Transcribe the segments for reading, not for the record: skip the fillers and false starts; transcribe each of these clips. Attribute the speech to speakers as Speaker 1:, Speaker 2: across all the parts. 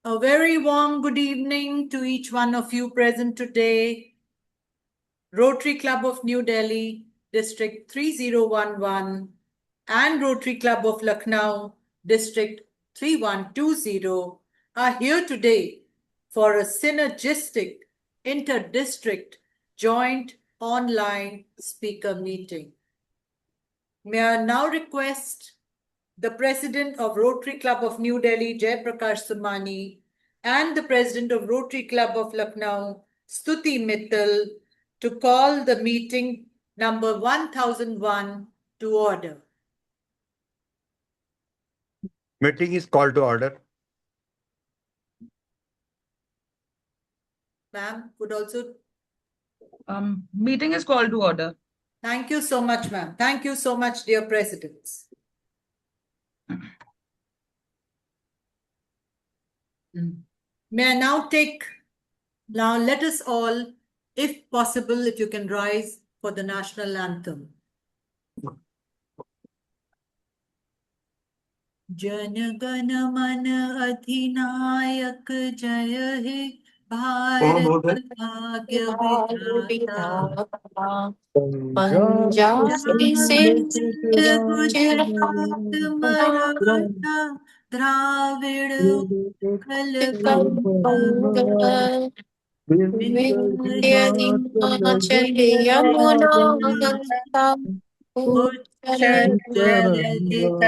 Speaker 1: A very warm good evening to each one of you present today. Rotary Club of New Delhi, District 3011, and Rotary Club of Lucknow, District 3120, are here today for a synergistic inter-district joint online speaker meeting. May I now request the President of Rotary Club of New Delhi, Jai Prakash Somani, and the President of Rotary Club of Lucknow, Stuti Mittal, to call the meeting number 1001 to order.
Speaker 2: Meeting is called to order.
Speaker 1: Ma'am, would also.
Speaker 3: Meeting is called to order.
Speaker 1: Thank you so much, ma'am. Thank you so much, dear presidents. May I now let us all, if possible, if you can rise for the national anthem. Jana Gana Mana Adhinayak Jaya He Bharat Bhagya Vidhata
Speaker 4: Punjab Sindh
Speaker 1: Gujarat Maratha Dravid Utkal
Speaker 4: Vindhya Himachal Yamuna Ganga Uttar Taranga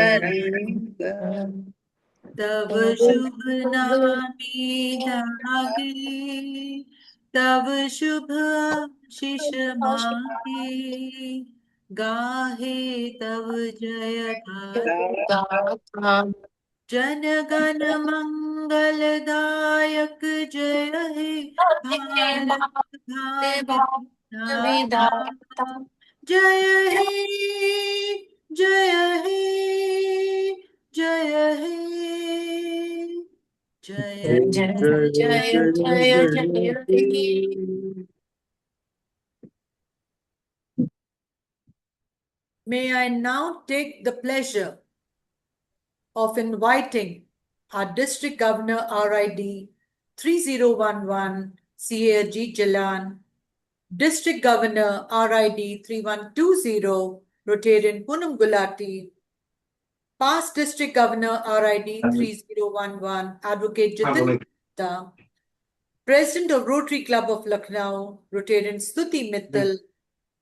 Speaker 1: Tav Shubh Nami Dhage Tav Shubh Ashish Mage Gahe Tav Jaya Gata Jan Gan Mangal Dayak Jaya He Bharat Bhagya Vidhata Jaya He Jaya He Jaya He Jaya May I now take the pleasure of inviting our District Governor RID 3011 CA Ajit Jalan, District Governor RID 3120 Rotarian Poonam Gulati, past District Governor RID 3011 Advocate Jitin Gupta, President of Rotary Club of Lucknow Rotarian Stuti Mittal,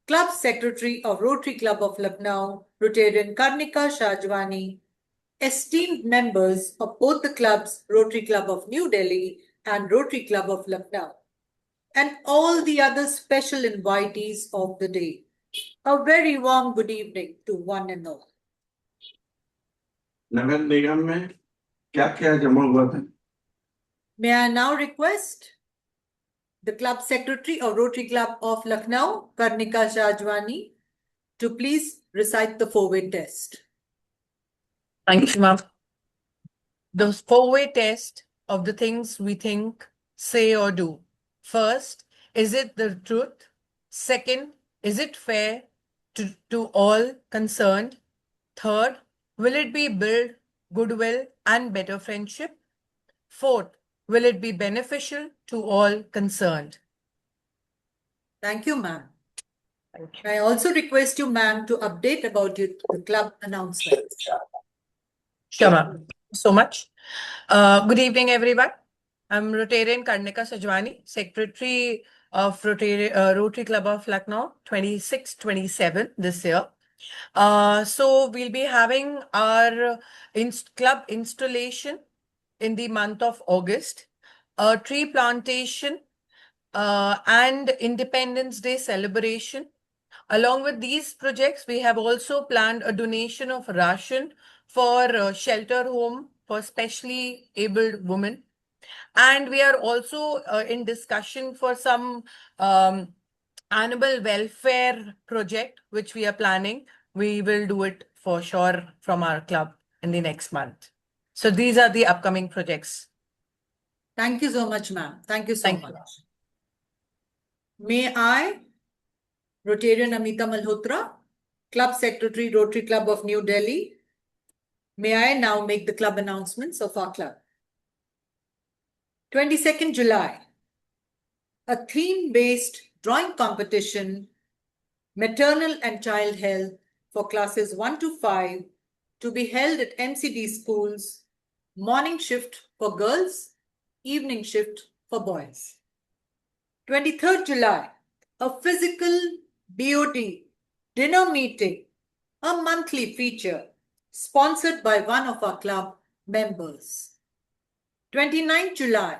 Speaker 1: Club Secretary of Rotary Club of Lucknow Rotarian Karnika Shajwani, esteemed members of both the clubs, Rotary Club of New Delhi and Rotary Club of Lucknow, and all the other special invitees of the day. A very warm good evening to one and all.
Speaker 5: नगर निगम में क्या-क्या जमा हुआ था?
Speaker 1: May I now request the Club Secretary of Rotary Club of Lucknow, Karnika Shajwani, to please recite the four-way test.
Speaker 3: Thank you, ma'am. The four-way test of the things we think, say, or do. First, is it the truth? Second, is it fair to all concerned? Third, will it be build goodwill and better friendship? Fourth, will it be beneficial to all concerned?
Speaker 1: Thank you, ma'am.
Speaker 3: Thank you.
Speaker 1: I also request you, ma'am, to update about the club announcements.
Speaker 3: Sure, ma'am. Thank you so much. Good evening, everyone. I'm Rotarian Karnika Sajwani, Secretary of Rotary Club of Lucknow 26-27 this year. So we'll be having our club installation in the month of August, a tree plantation and Independence Day celebration. Along with these projects, we have also planned a donation of ration for shelter home for specially abled women. And we are also in discussion for some animal welfare project, which we are planning. We will do it for sure from our club in the next month. So these are the upcoming projects.
Speaker 1: Thank you so much, ma'am. Thank you so
Speaker 3: Thank
Speaker 1: much.
Speaker 3: you.
Speaker 1: May I, Rotarian Amita Malhotra, Club Secretary, Rotary Club of New Delhi, may I now make the club announcements of our club? 22nd July, a theme-based drawing competition, maternal and child health for classes 1 to 5 to be held at MCD schools, morning shift for girls, evening shift for boys. 23rd July, a physical BOT dinner meeting, a monthly feature sponsored by one of our club members. 29th July,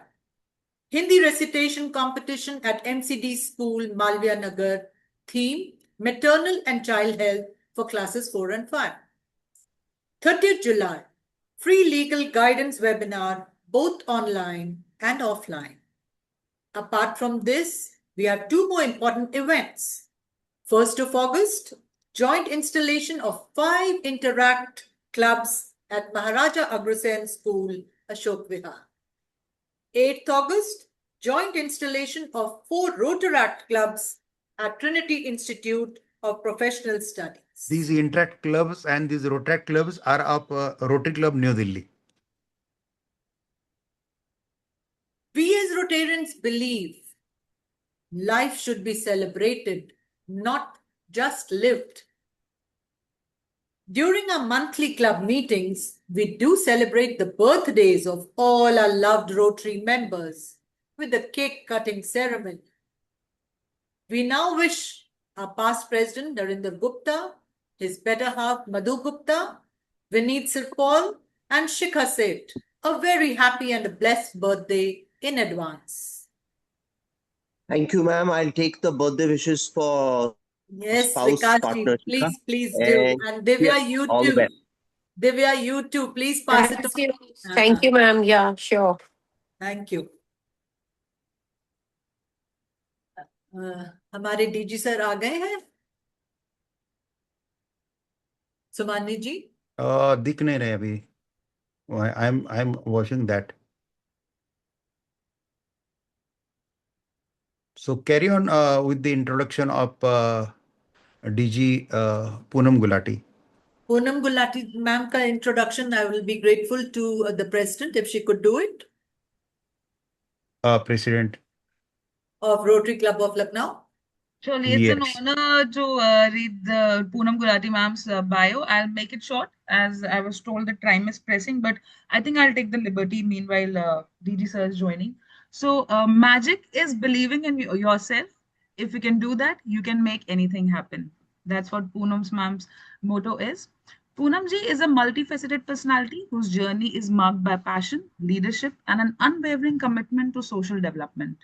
Speaker 1: Hindi recitation competition at MCD school, Malviya Nagar, theme maternal and child health for classes 4 and 5. 30th July, free legal guidance webinar, both online and offline. Apart from this, we have two more important events. 1st of August, joint installation of 5 Interact clubs at Maharaja Agrasen School, Ashok Vihar. 8th August, joint installation of 4 Rotaract clubs at Trinity Institute of Professional Studies.
Speaker 2: These Interact clubs and these Rotaract clubs are of Rotary Club New Delhi.
Speaker 1: We as Rotarians believe life should be celebrated, not just lived. During our monthly club meetings, we do celebrate the birthdays of all our loved Rotary members with a cake cutting ceremony. We now wish our past president Narendra Gupta, his better half Madhu Gupta, Vineet Sirpal and Shikha Seth a very happy and a blessed birthday in advance.
Speaker 6: Thank you, ma'am. I'll take the birthday wishes for
Speaker 1: Yes,
Speaker 6: spouse,
Speaker 1: Vikashji,
Speaker 6: partner, Shikha.
Speaker 1: please do. And Divya,
Speaker 6: yes,
Speaker 1: you
Speaker 6: all the
Speaker 1: too.
Speaker 6: best.
Speaker 1: Divya, you too. Please pass it on.
Speaker 4: Thank you, ma'am. Yeah, sure.
Speaker 1: Thank you. हमारे DG sir आ गए हैं सुमानी जी
Speaker 2: दिख नहीं रहे अभी. I'm watching that. So carry on with the introduction of DG Poonam Gulati.
Speaker 1: Poonam Gulati ma'am ka introduction, I will be grateful to the president if she could do it,
Speaker 2: President.
Speaker 1: of Rotary Club of Lucknow.
Speaker 7: Surely, it's
Speaker 2: Yes.
Speaker 7: an honor to read the Poonam Gulati ma'am's bio. I'll make it short as I was told the time is pressing, but I think I'll take the liberty meanwhile DG sir is joining. So, magic is believing in yourself. If you can do that, you can make anything happen. That's what Poonam's ma'am's motto is. Poonam ji is a multifaceted personality whose journey is marked by passion, leadership, and an unwavering commitment to social development.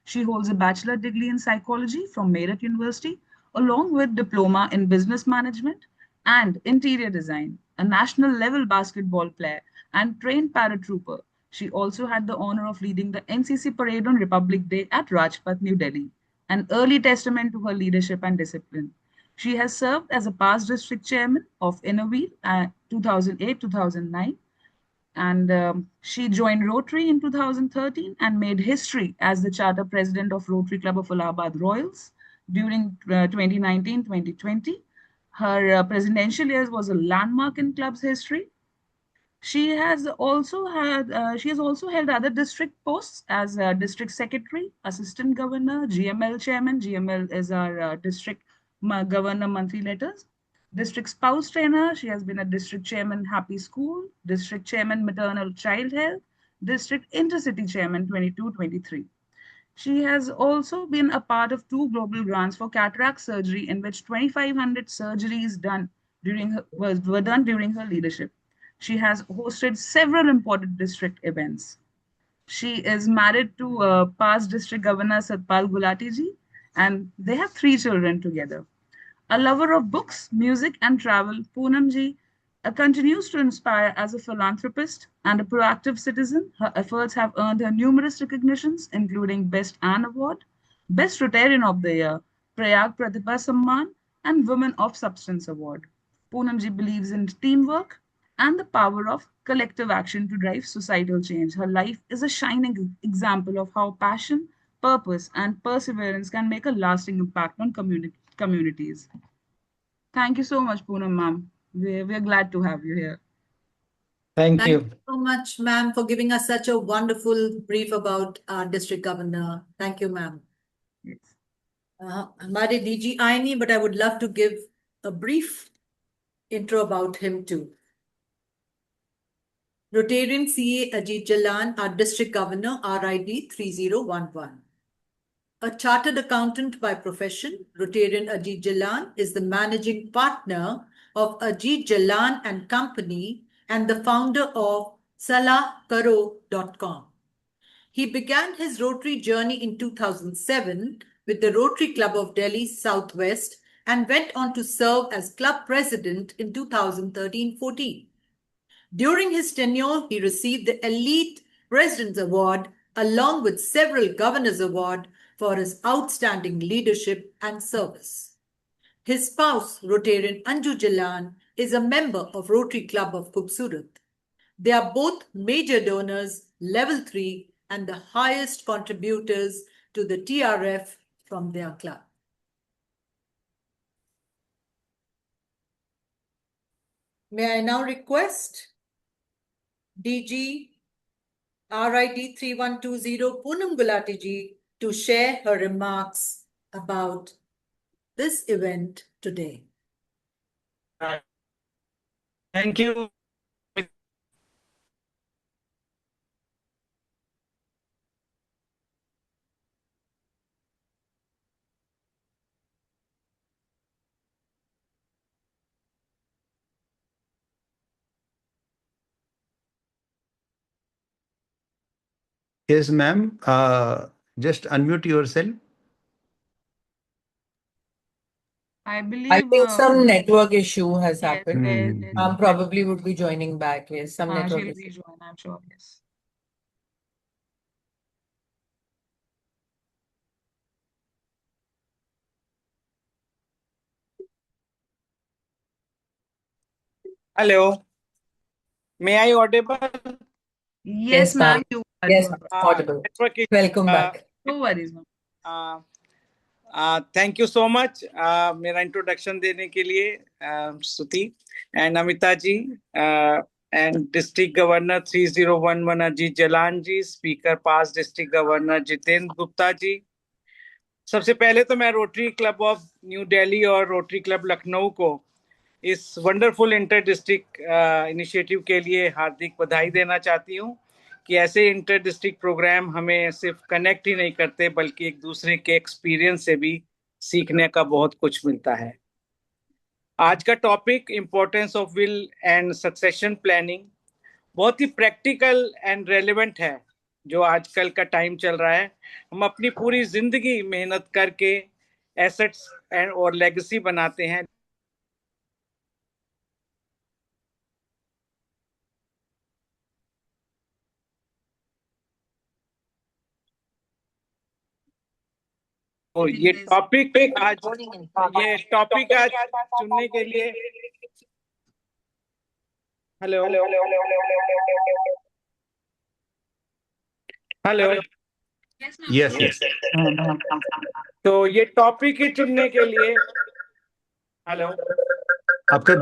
Speaker 7: She holds a bachelor degree in psychology from Meerut University, along with diploma in business management and interior design, a national level basketball player and trained paratrooper. She also had the honor of leading the NCC parade on Republic Day at Rajpath, New Delhi, an early testament to her leadership and discipline. She has served as a past district chairman of Innoveer 2008-2009, and she joined Rotary in 2013 and made history as the charter president of Rotary Club of Allahabad Royals during 2019-2020. Her presidential years was a landmark in club's history. She has also held other district posts as district secretary, assistant governor, GML chairman. GML is our district governor monthly letters. District spouse trainer. She has been a district chairman Happy School, district chairman maternal child health, district intercity chairman 22-23. She has also been a part of 2 global grants for cataract surgery, in which 2,500 surgeries were done during her leadership. She has hosted several important district events. She is married to past district governor Satpal Gulati ji, and they have 3 children together. A lover of books, music, and travel, Poonam ji continues to inspire as a philanthropist and a proactive citizen. Her efforts have earned her numerous recognitions, including Best Ann Award, Best Rotarian of the Year, Prayag Pratibha Samman, and Women of Substance Award. Poonam ji believes in teamwork and the power of collective action to drive societal change. Her life is a shining example of how passion, purpose, and perseverance can make a lasting impact on communities. Thank you so much, Poonam ma'am. We're glad to have you here.
Speaker 2: Thank
Speaker 1: Thank
Speaker 2: you.
Speaker 1: you so much, ma'am, for giving us such a wonderful brief about our district governor. Thank you, ma'am.
Speaker 7: Yes.
Speaker 1: हमारे DG आए नहीं, but I would love to give a brief intro about him too. Rotarian CA Ajit Jalan, our district governor, RID 3011. A chartered accountant by profession, Rotarian Ajit Jalan is the managing partner of Ajit Jalan and Company and the founder of salahkaro.com. He began his Rotary journey in 2007 with the Rotary Club of Delhi Southwest and went on to serve as club president in 2013-14. During his tenure, he received the Elite President's Award along with several Governor's Award for his outstanding leadership and service. His spouse, Rotarian Anju Jalan, is a member of Rotary Club of Khubsurat. They are both major donors, level 3, and the highest contributors to the TRF from their club. May I now request DG RID 3120 Poonam Gulati ji to share her remarks about this event today.
Speaker 8: Thank you.
Speaker 2: Yes, ma'am. Just unmute yourself.
Speaker 7: I
Speaker 3: I
Speaker 7: believe
Speaker 3: think some network issue has
Speaker 7: yes,
Speaker 3: happened.
Speaker 7: there's
Speaker 3: Probably would be joining back. Yes, some network
Speaker 7: she'll
Speaker 3: issue.
Speaker 7: rejoin, I'm sure. Yes.
Speaker 8: Hello. May I audible?
Speaker 7: Yes,
Speaker 3: Yes, ma'am.
Speaker 7: ma'am, you are.
Speaker 3: Yes,
Speaker 7: You are.
Speaker 3: audible.
Speaker 8: Network issue.
Speaker 3: Welcome back.
Speaker 7: No worries, ma'am.
Speaker 8: Thank you so much मेरा introduction देने के लिए Stuti and Amita ji and district governor 3011 Ajit Jalan ji, speaker past district governor Jitendra Gupta ji. सबसे पहले तो मैं Rotary Club of New Delhi और Rotary club Lucknow को इस वंडरफुल इंटर डिस्ट्रिक्ट इनिशिएटिव के लिए हार्दिक बधाई देना चाहती हूँ कि ऐसे इंटर डिस्ट्रिक्ट प्रोग्राम हमें सिर्फ कनेक्ट ही नहीं करते बल्कि एक दूसरे के एक्सपीरियंस से भी सीखने का बहुत कुछ मिलता है। आज का topic importance of will and succession planning बहुत ही प्रैक्टिकल एंड रेलेवेंट है। जो आजकल का टाइम चल रहा है, हम अपनी पूरी जिंदगी मेहनत करके एसेट्स एंड और लेगेसी बनाते हैं, तो ये टॉपिक आज चुनने के लिए hello hello
Speaker 7: Yes, ma'am.
Speaker 2: Yes, yes.
Speaker 8: तो ये टॉपिक ही चुनने के लिए हेलो
Speaker 2: आपका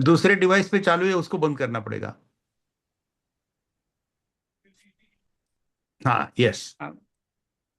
Speaker 2: दूसरे डिवाइस पे चालू है, उसको बंद करना पड़ेगा। हाँ, यस।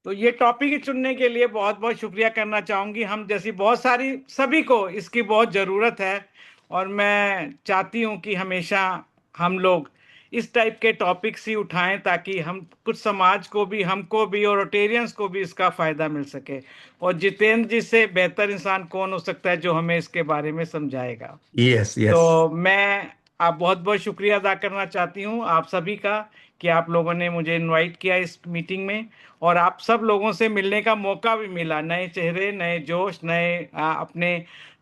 Speaker 8: तो ये टॉपिक चुनने के लिए बहुत बहुत शुक्रिया करना चाहूंगी। हम जैसी बहुत सारी सभी को इसकी बहुत ज़रूरत है और मैं चाहती हूं कि हमेशा हम लोग इस टाइप के टॉपिक्स ही उठाएं ताकि हम कुछ समाज को भी, हमको भी और रोटेरियंस को भी इसका फ़ायदा मिल सके। और जितेंद्र जी से बेहतर इंसान कौन हो सकता है जो हमें इसके बारे में समझाएगा।
Speaker 2: Yes, yes.
Speaker 8: तो मैं आप बहुत बहुत शुक्रिया अदा करना चाहती हूँ आप सभी का कि आप लोगों ने मुझे इनवाइट किया इस मीटिंग में और आप सब लोगों से मिलने का मौका भी मिला। नए चेहरे, नए जोश, नए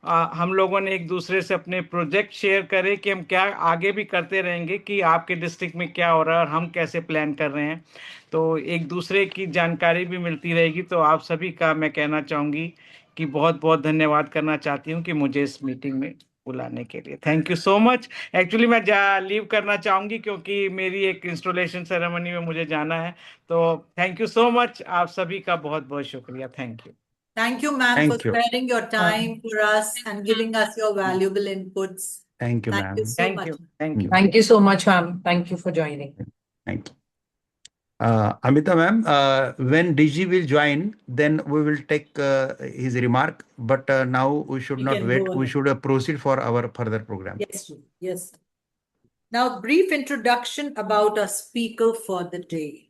Speaker 8: हम लोगों ने एक दूसरे से अपने प्रोजेक्ट शेयर करे कि हम क्या आगे भी करते रहेंगे, कि आपके डिस्ट्रिक्ट में क्या हो रहा है और हम कैसे प्लान कर रहे हैं। तो एक दूसरे की जानकारी भी मिलती रहेगी। तो आप सभी का मैं कहना चाहूँगी कि बहुत बहुत धन्यवाद करना चाहती हूँ कि मुझे इस मीटिंग में बुलाने के लिए। Thank you so much. Actually मैं लीव करना चाहूंगी क्योंकि मेरी एक इंस्टॉलेशन सेरेमनी में मुझे जाना है। तो थैंक यू सो मच। आप सभी का बहुत बहुत शुक्रिया। Thank you.
Speaker 1: Thank you, ma'am, for
Speaker 2: Thank you.
Speaker 1: sparing your time for us and giving us your valuable inputs.
Speaker 2: Thank you,
Speaker 1: Thank
Speaker 2: ma'am.
Speaker 1: you so
Speaker 8: Thank
Speaker 1: much.
Speaker 8: you. Thank you.
Speaker 3: Thank you so much, ma'am. Thank you for joining.
Speaker 2: Thank you. Amita ma'am, when DG will join, then we will take his remark. But now we should
Speaker 1: We
Speaker 2: not
Speaker 1: can
Speaker 2: wait.
Speaker 1: go
Speaker 2: We
Speaker 1: ahead.
Speaker 2: should proceed for our further program.
Speaker 1: Yes, yes. Now, brief introduction about our speaker for the day.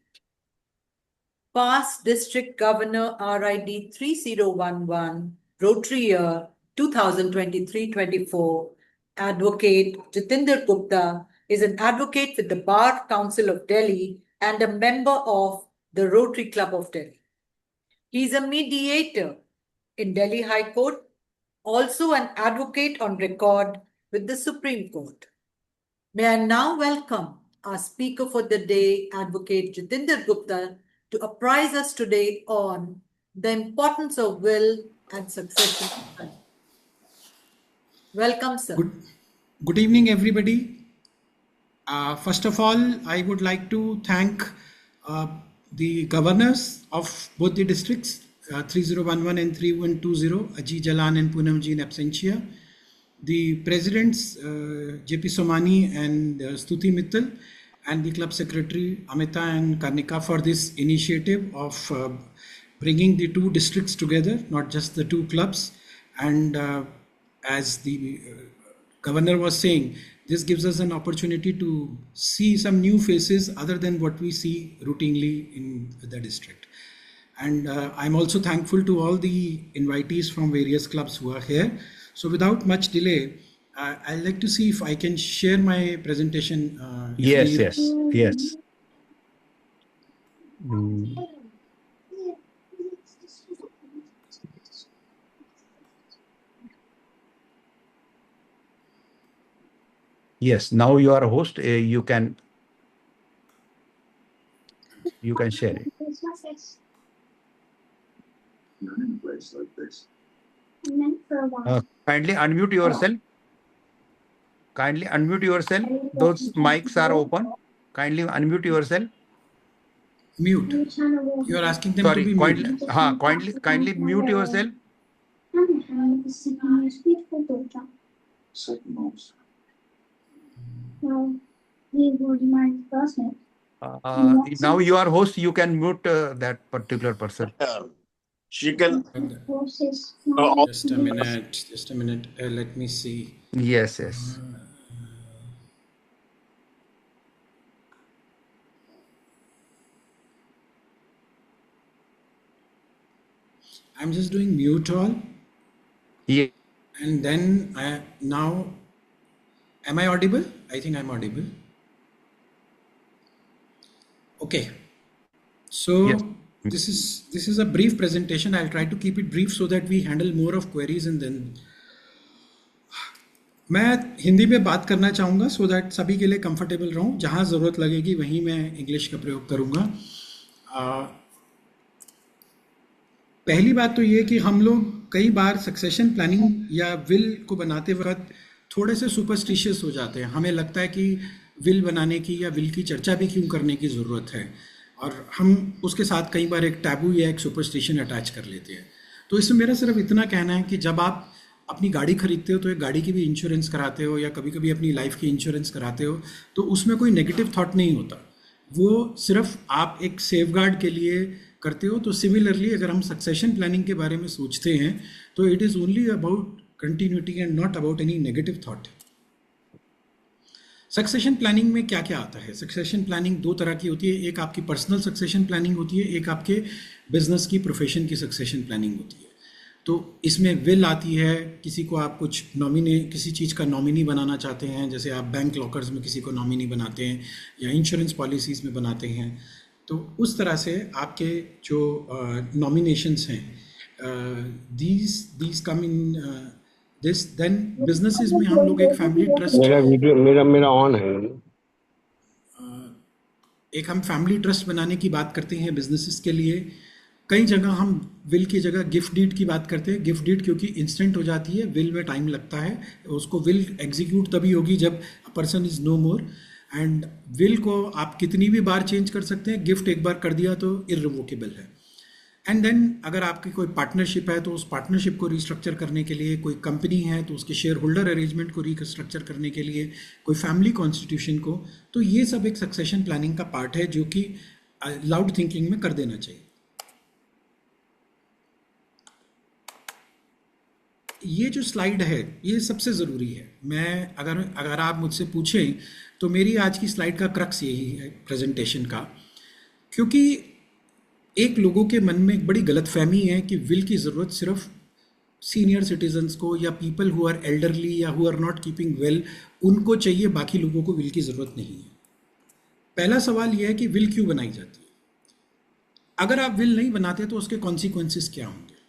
Speaker 1: Past District Governor RID 3011, Rotary Year 2023-24, Advocate Jatinder Gupta is an advocate with the Bar Council of Delhi and a member of the Rotary Club of Delhi. He is a mediator in Delhi High Court, also an advocate on record with the Supreme Court. May I now welcome our speaker for the day, Advocate Jatinder Gupta, to apprise us today on the importance of will and succession planning. Welcome, sir.
Speaker 9: Good evening, everybody. First of all, I would like to thank the governors of both the districts, 3011 and 3120, Ajit Jalan and Poonamji in absentia, the presidents, JP Somani and Stuti Mittal, and the club secretary, Amita and Karnika, for this initiative of bringing the two districts together, not just the two clubs. And as the governor was saying, this gives us an opportunity to see some new faces other than what we see routinely in the district. And I'm also thankful to all the invitees from various clubs who are here. So without much delay, I'd like to see if I can share my presentation.
Speaker 2: Yes. Mm. Yes, now you are a host. You can share it. Kindly unmute yourself. Those mics are open. Kindly unmute yourself.
Speaker 9: Mute. You are asking them
Speaker 2: Sorry,
Speaker 9: to be mute.
Speaker 2: kindly mute yourself. Now you are host. You can mute that particular person.
Speaker 5: She can.
Speaker 9: Just a minute. Let me see.
Speaker 2: Yes.
Speaker 9: I'm just doing mute all.
Speaker 2: Yeah.
Speaker 9: And then now, am I audible? I think I'm audible. Okay. So
Speaker 2: Yes.
Speaker 9: this is a brief presentation. I'll try to keep it brief so that we handle more of queries and then. मैं हिंदी में बात करना चाहूँगा so that सभी के लिए comfortable रहूँ. जहाँ ज़रूरत लगेगी वहीं मैं इंग्लिश का प्रयोग करूँगा. पहली बात तो ये कि हम लोग कई बार सक्सेशन प्लानिंग या विल को बनाते वक्त थोड़े से सुपरस्टिशियस हो जाते हैं. हमें लगता है कि विल बनाने की या विल की चर्चा भी क्यों करने की ज़रूरत है, और हम उसके साथ कई बार एक टैबू या एक सुपरस्टिशन अटैच कर लेते हैं. तो इसमें मेरा सिर्फ इतना कहना है कि जब आप अपनी गाड़ी खरीदते हो तो एक गाड़ी की भी इंश्योरेंस कराते हो या कभी कभी अपनी लाइफ की इंश्योरेंस कराते हो, तो उसमें कोई नेगेटिव थॉट नहीं होता. वो सिर्फ आप एक सेफगार्ड के लिए करते हो. तो सिमिलरली अगर हम सक्सेशन प्लानिंग के बारे में सोचते हैं तो it is only about continuity and not about any negative thought. Succession planning में क्या क्या आता है? सक्सेशन प्लानिंग दो तरह की होती है. एक आपकी पर्सनल सक्सेशन प्लानिंग होती है, एक आपके बिजनेस की, प्रोफेशन की सक्सेशन प्लानिंग होती है. तो इसमें विल आती है, किसी को आप कुछ किसी चीज़ का नॉमिनी बनाना चाहते हैं, जैसे आप बैंक लॉकर्स में किसी को नॉमिनी बनाते हैं या इंश्योरेंस पॉलिसीज़ में बनाते हैं. तो उस तरह से आपके जो नॉमिनेशंस हैं, these come in this. Then businesses में हम लोग एक फैमिली ट्रस्ट,
Speaker 5: मेरा ऑन है.
Speaker 9: एक हम फैमिली ट्रस्ट बनाने की बात करते हैं बिजनेसेस के लिए. कई जगह हम विल की जगह गिफ्ट डीड की बात करते हैं. गिफ्ट डीड क्योंकि इंस्टेंट हो जाती है, विल में टाइम लगता है. उसको विल एग्जीक्यूट तभी होगी जब person is no more. And will को आप कितनी भी बार चेंज कर सकते हैं. गिफ्ट एक बार कर दिया तो इररिवोकेबल है. एंड देन अगर आपकी कोई पार्टनरशिप है तो उस पार्टनरशिप को रिस्ट्रक्चर करने के लिए, कोई कंपनी है तो उसके शेयर होल्डर अरेंजमेंट को रिस्ट्रक्चर करने के लिए, कोई फैमिली कॉन्स्टिट्यूशन को, तो ये सब एक सक्सेशन प्लानिंग का पार्ट है जो कि लाउड थिंकिंग में कर देना चाहिए। ये जो स्लाइड है ये सबसे ज़रूरी है। मैं अगर आप मुझसे पूछें तो मेरी आज की स्लाइड का क्रक्स यही है प्रेजेंटेशन का, क्योंकि एक लोगों के मन में एक बड़ी गलतफहमी है कि विल की ज़रूरत सिर्फ सीनियर सिटीजन्स को या पीपल हु आर एल्डरली या who are not keeping well उनको चाहिए, बाकी लोगों को विल की ज़रूरत नहीं है। पहला सवाल यह है कि विल क्यों बनाई जाती है? अगर आप विल नहीं बनाते तो उसके कॉन्सिक्वेंसेस क्या होंगे?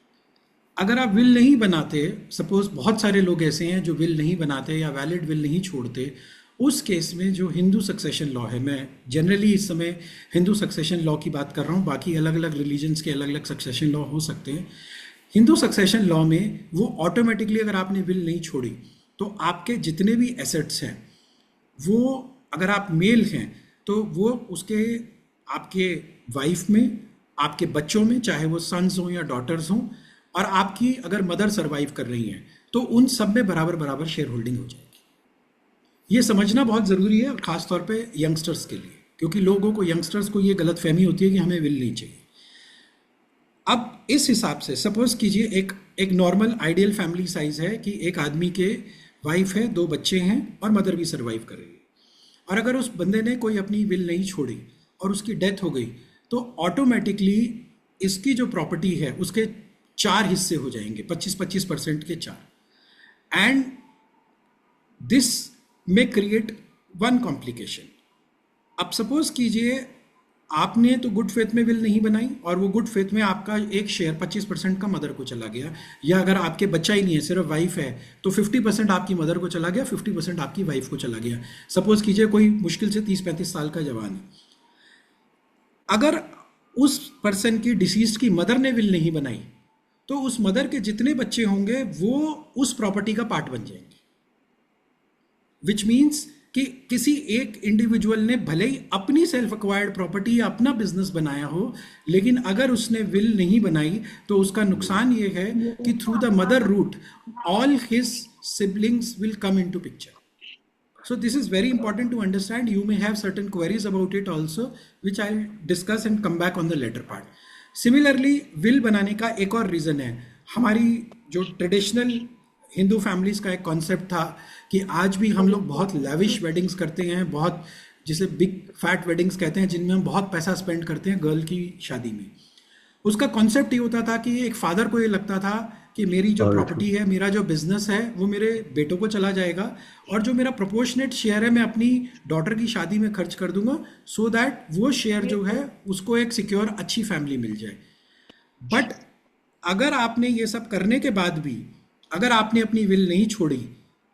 Speaker 9: अगर आप विल नहीं बनाते, सपोज बहुत सारे लोग ऐसे हैं जो विल नहीं बनाते या वैलिड विल नहीं छोड़ते, उस केस में जो हिंदू सक्सेशन लॉ है, मैं जनरली इस समय हिंदू सक्सेशन लॉ की बात कर रहा हूँ, बाकी अलग अलग रिलीजन्स के अलग अलग सक्सेशन लॉ हो सकते हैं। हिंदू सक्सेशन लॉ में वो ऑटोमेटिकली अगर आपने विल नहीं छोड़ी तो आपके जितने भी एसेट्स हैं वो, अगर आप मेल हैं तो वो उसके आपके वाइफ में, आपके बच्चों में, चाहे वो सन्स हों या डॉटर्स हों, और आपकी अगर मदर सर्वाइव कर रही हैं तो उन सब में बराबर बराबर शेयर होल्डिंग हो जाएगी। ये समझना बहुत ज़रूरी है, ख़ास तौर पे यंगस्टर्स के लिए, क्योंकि लोगों को, यंगस्टर्स को ये गलतफहमी होती है कि हमें विल नहीं चाहिए। अब इस हिसाब से सपोज कीजिए एक नॉर्मल आइडियल फैमिली साइज है कि एक आदमी के वाइफ है, 2 बच्चे हैं और मदर भी सर्वाइव कर रही है, और अगर उस बंदे ने कोई अपनी विल नहीं छोड़ी और उसकी डेथ हो गई तो ऑटोमेटिकली इसकी जो प्रॉपर्टी है उसके 4 हिस्से हो जाएंगे, 25-25% के 4, एंड दिस में क्रिएट वन कॉम्प्लिकेशन। अब सपोज कीजिए आपने तो गुड फेथ में विल नहीं बनाई और वो गुड फेथ में आपका एक शेयर 25% का मदर को चला गया, या अगर आपके बच्चा ही नहीं है, सिर्फ वाइफ है, तो 50% आपकी मदर को चला गया, 50% आपकी वाइफ को चला गया। सपोज कीजिए कोई मुश्किल से 30-35 साल का जवान है, अगर उस पर्सन की डिसीज की मदर ने विल नहीं बनाई तो उस मदर के जितने बच्चे होंगे वो उस प्रॉपर्टी का पार्ट बन जाएंगे, विच मीन्स कि किसी एक इंडिविजुअल ने भले ही अपनी सेल्फ एक्वायर्ड प्रॉपर्टी या अपना बिजनेस बनाया हो, लेकिन अगर उसने विल नहीं बनाई तो उसका नुकसान ये है कि through the mother route all his siblings will come into picture. So this is very important to understand. You may have certain queries about it also, which I'll discuss and come back on the later part. Similarly, will बनाने का एक और reason है, हमारी जो traditional Hindu families का एक concept था कि आज भी हम लोग बहुत लैविश वेडिंग्स करते हैं, बहुत जिसे बिग फैट वेडिंग्स कहते हैं, जिनमें हम बहुत पैसा स्पेंड करते हैं गर्ल की शादी में। उसका कॉन्सेप्ट ये होता था कि एक फादर को ये लगता था कि मेरी जो प्रॉपर्टी है, मेरा जो बिजनेस है, वो मेरे बेटों को चला जाएगा और जो मेरा प्रोपोर्शनेट शेयर है मैं अपनी डॉटर की शादी में खर्च कर दूंगा, सो दैट वो शेयर जो है उसको एक सिक्योर अच्छी फैमिली मिल जाए। बट अगर आपने ये सब करने के बाद भी अगर आपने अपनी विल नहीं छोड़ी,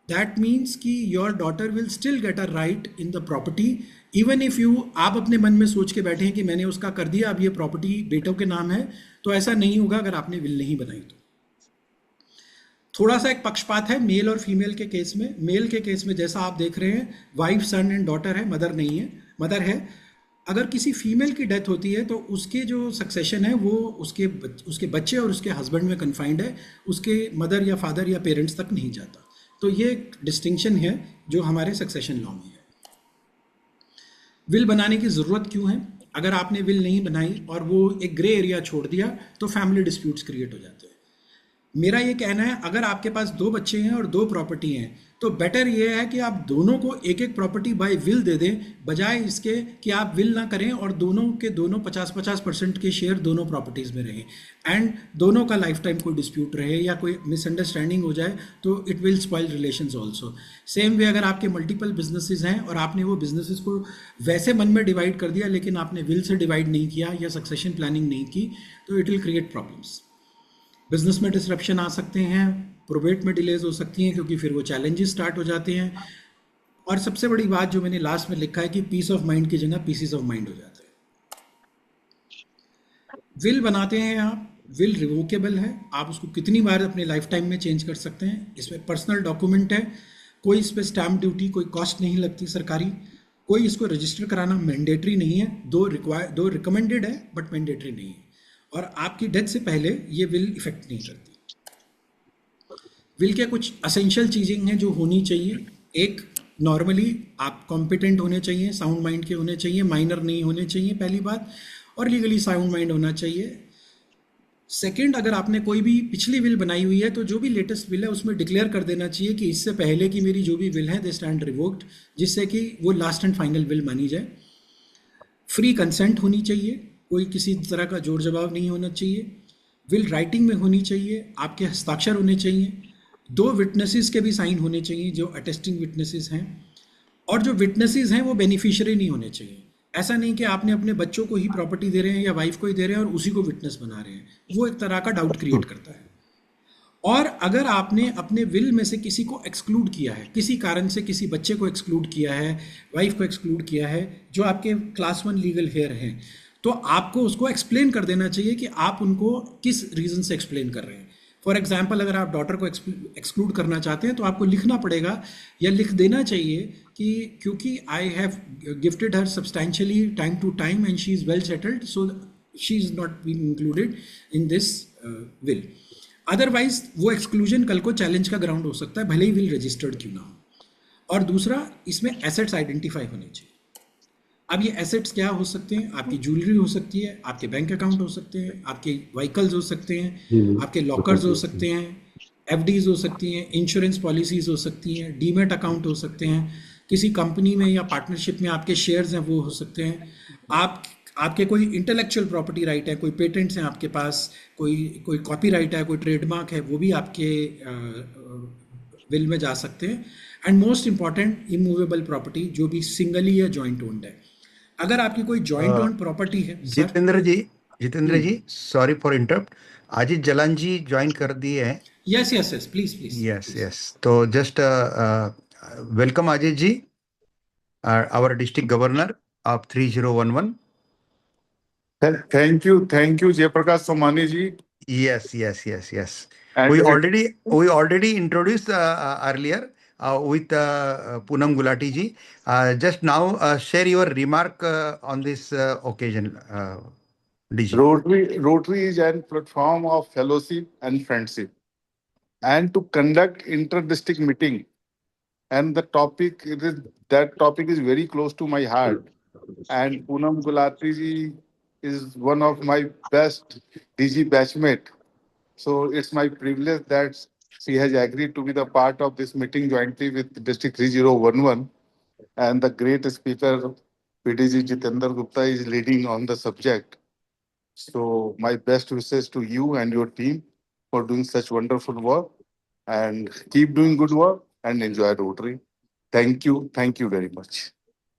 Speaker 9: दैट मीन्स कि your daughter will still get a right in the property, even if you, आप अपने मन में सोच के बैठे हैं कि मैंने उसका कर दिया, अब ये प्रॉपर्टी बेटों के नाम है, तो ऐसा नहीं होगा अगर आपने विल नहीं बनाई तो। थोड़ा सा एक पक्षपात है मेल और फीमेल के केस में। मेल के केस में जैसा आप देख रहे हैं, वाइफ, सन एंड डॉटर है, मदर नहीं है, मदर है। अगर किसी फीमेल की डेथ होती है तो उसके जो सक्सेशन है वो उसके बच्चे और उसके हस्बैंड में कन्फाइंड है, उसके मदर या फादर या पेरेंट्स तक नहीं जाता। तो ये एक डिस्टिंक्शन है जो हमारे सक्सेशन लॉ में है। विल बनाने की ज़रूरत क्यों है? अगर आपने विल नहीं बनाई और वो एक ग्रे एरिया छोड़ दिया तो फैमिली डिस्प्यूट्स क्रिएट हो जाते हैं। मेरा ये कहना है, अगर आपके पास 2 बच्चे हैं और 2 प्रॉपर्टी हैं तो बेटर ये है कि आप दोनों को एक एक प्रॉपर्टी बाय विल दे दें, बजाय इसके कि आप विल ना करें और दोनों के दोनों 50-50% के शेयर दोनों प्रॉपर्टीज़ में रहें, एंड दोनों का लाइफ टाइम कोई डिस्प्यूट रहे या कोई मिसअंडरस्टैंडिंग हो जाए तो it will spoil relations also. Same way अगर आपके मल्टीपल बिजनेसेस हैं और आपने वो बिजनेसेस को वैसे मन में डिवाइड कर दिया लेकिन आपने विल से डिवाइड नहीं किया या सक्सेशन प्लानिंग नहीं की, तो it will create problems. Business में डिसरप्शन आ सकते हैं, प्रोबेट में डिलेज हो सकती हैं क्योंकि फिर वो चैलेंजेस स्टार्ट हो जाते हैं, और सबसे बड़ी बात जो मैंने लास्ट में लिखा है कि पीस ऑफ माइंड की जगह पीसीस ऑफ माइंड हो जाते हैं। विल बनाते हैं आप, विल रिवोकेबल है, आप उसको कितनी बार अपने लाइफ टाइम में चेंज कर सकते हैं। इसमें पर्सनल डॉक्यूमेंट है, कोई इस पर स्टैम्प ड्यूटी, कोई कॉस्ट नहीं लगती सरकारी, कोई इसको रजिस्टर कराना मैंडेटरी नहीं है, दो रिकमेंडेड है बट मैंडेटरी नहीं है। और आपकी डेथ से पहले ये विल इफेक्ट नहीं करती। विल के कुछ असेंशियल चीज़ें हैं जो होनी चाहिए। एक, नॉर्मली आप कॉम्पिटेंट होने चाहिए, साउंड माइंड के होने चाहिए, माइनर नहीं होने चाहिए पहली बात, और लीगली साउंड माइंड होना चाहिए। सेकंड, अगर आपने कोई भी पिछली विल बनाई हुई है तो जो भी लेटेस्ट विल है उसमें डिक्लेयर कर देना चाहिए कि इससे पहले की मेरी जो भी विल है दे स्टैंड रिवोक्ड, जिससे कि वो लास्ट एंड फाइनल विल मानी जाए। फ्री कंसेंट होनी चाहिए, कोई किसी तरह का जोर जवाब नहीं होना चाहिए। विल राइटिंग में होनी चाहिए, आपके हस्ताक्षर होने चाहिए, 2 विटनेसेस के भी साइन होने चाहिए जो अटेस्टिंग विटनेसेस हैं, और जो विटनेसेस हैं वो बेनिफिशियरी नहीं होने चाहिए। ऐसा नहीं कि आपने अपने बच्चों को ही प्रॉपर्टी दे रहे हैं या वाइफ को ही दे रहे हैं और उसी को विटनेस बना रहे हैं, वो एक तरह का डाउट क्रिएट करता है। और अगर आपने अपने विल में से किसी को एक्सक्लूड किया है, किसी कारण से किसी बच्चे को एक्सक्लूड किया है, वाइफ को एक्सक्लूड किया है, जो आपके क्लास 1 लीगल हेयर हैं, तो आपको उसको एक्सप्लेन कर देना चाहिए कि आप उनको किस रीज़न से एक्सप्लेन कर रहे हैं। फॉर एग्जाम्पल, अगर आप डॉटर को एक्सक्लूड करना चाहते हैं तो आपको लिखना पड़ेगा या लिख देना चाहिए कि क्योंकि I have gifted her substantially time to time and she is well settled, so she is not been included in this will. Otherwise वो एक्सक्लूजन कल को चैलेंज का ग्राउंड हो सकता है, भले ही विल रजिस्टर्ड क्यों ना हो। और दूसरा, इसमें एसेट्स आइडेंटिफाई होने चाहिए। अब ये एसेट्स क्या हो सकते हैं? आपकी ज्वेलरी हो सकती है, आपके बैंक अकाउंट हो सकते हैं, आपके व्हीकल्स हो सकते हैं, आपके लॉकर्स हो सकते हैं, एफडीज हो सकती हैं, इंश्योरेंस पॉलिसीज हो सकती हैं, डीमेट अकाउंट हो सकते हैं, किसी कंपनी में या पार्टनरशिप में आपके शेयर्स हैं वो हो सकते हैं, आपके कोई इंटेलेक्चुअल प्रॉपर्टी राइट है, कोई पेटेंट्स हैं आपके पास, कोई कॉपीराइट है, कोई ट्रेडमार्क है, वो भी आपके विल में जा सकते हैं। And most important, immovable property जो भी सिंगली या जॉइंट ओन्ड है। अगर आपकी कोई जॉइंट ओन्ड प्रॉपर्टी है।
Speaker 2: Jitendra ji sorry for interrupt, Ajit Jalan ji join कर दिए हैं।
Speaker 9: यस प्लीज
Speaker 2: यस तो just welcome Ajit ji, our district governor of 3011.
Speaker 10: Thank you, Jayaprakash Somani ji.
Speaker 2: Yes.
Speaker 10: And
Speaker 2: We already introduced earlier with Poonam Gulati ji. Just now, share your remark on this occasion, DG.
Speaker 10: Rotary is a platform of fellowship and friendship, and to conduct inter-district meeting. And that topic is very close to my heart. And Poonam Gulati ji is one of my best DG batchmate. So it's my privilege that she has agreed to be the part of this meeting jointly with District 3011. And the great speaker, PDG Jitendra Gupta, is leading on the subject. So my best wishes to you and your team for doing such wonderful work, and keep doing good work and enjoy Rotary. Thank you very much.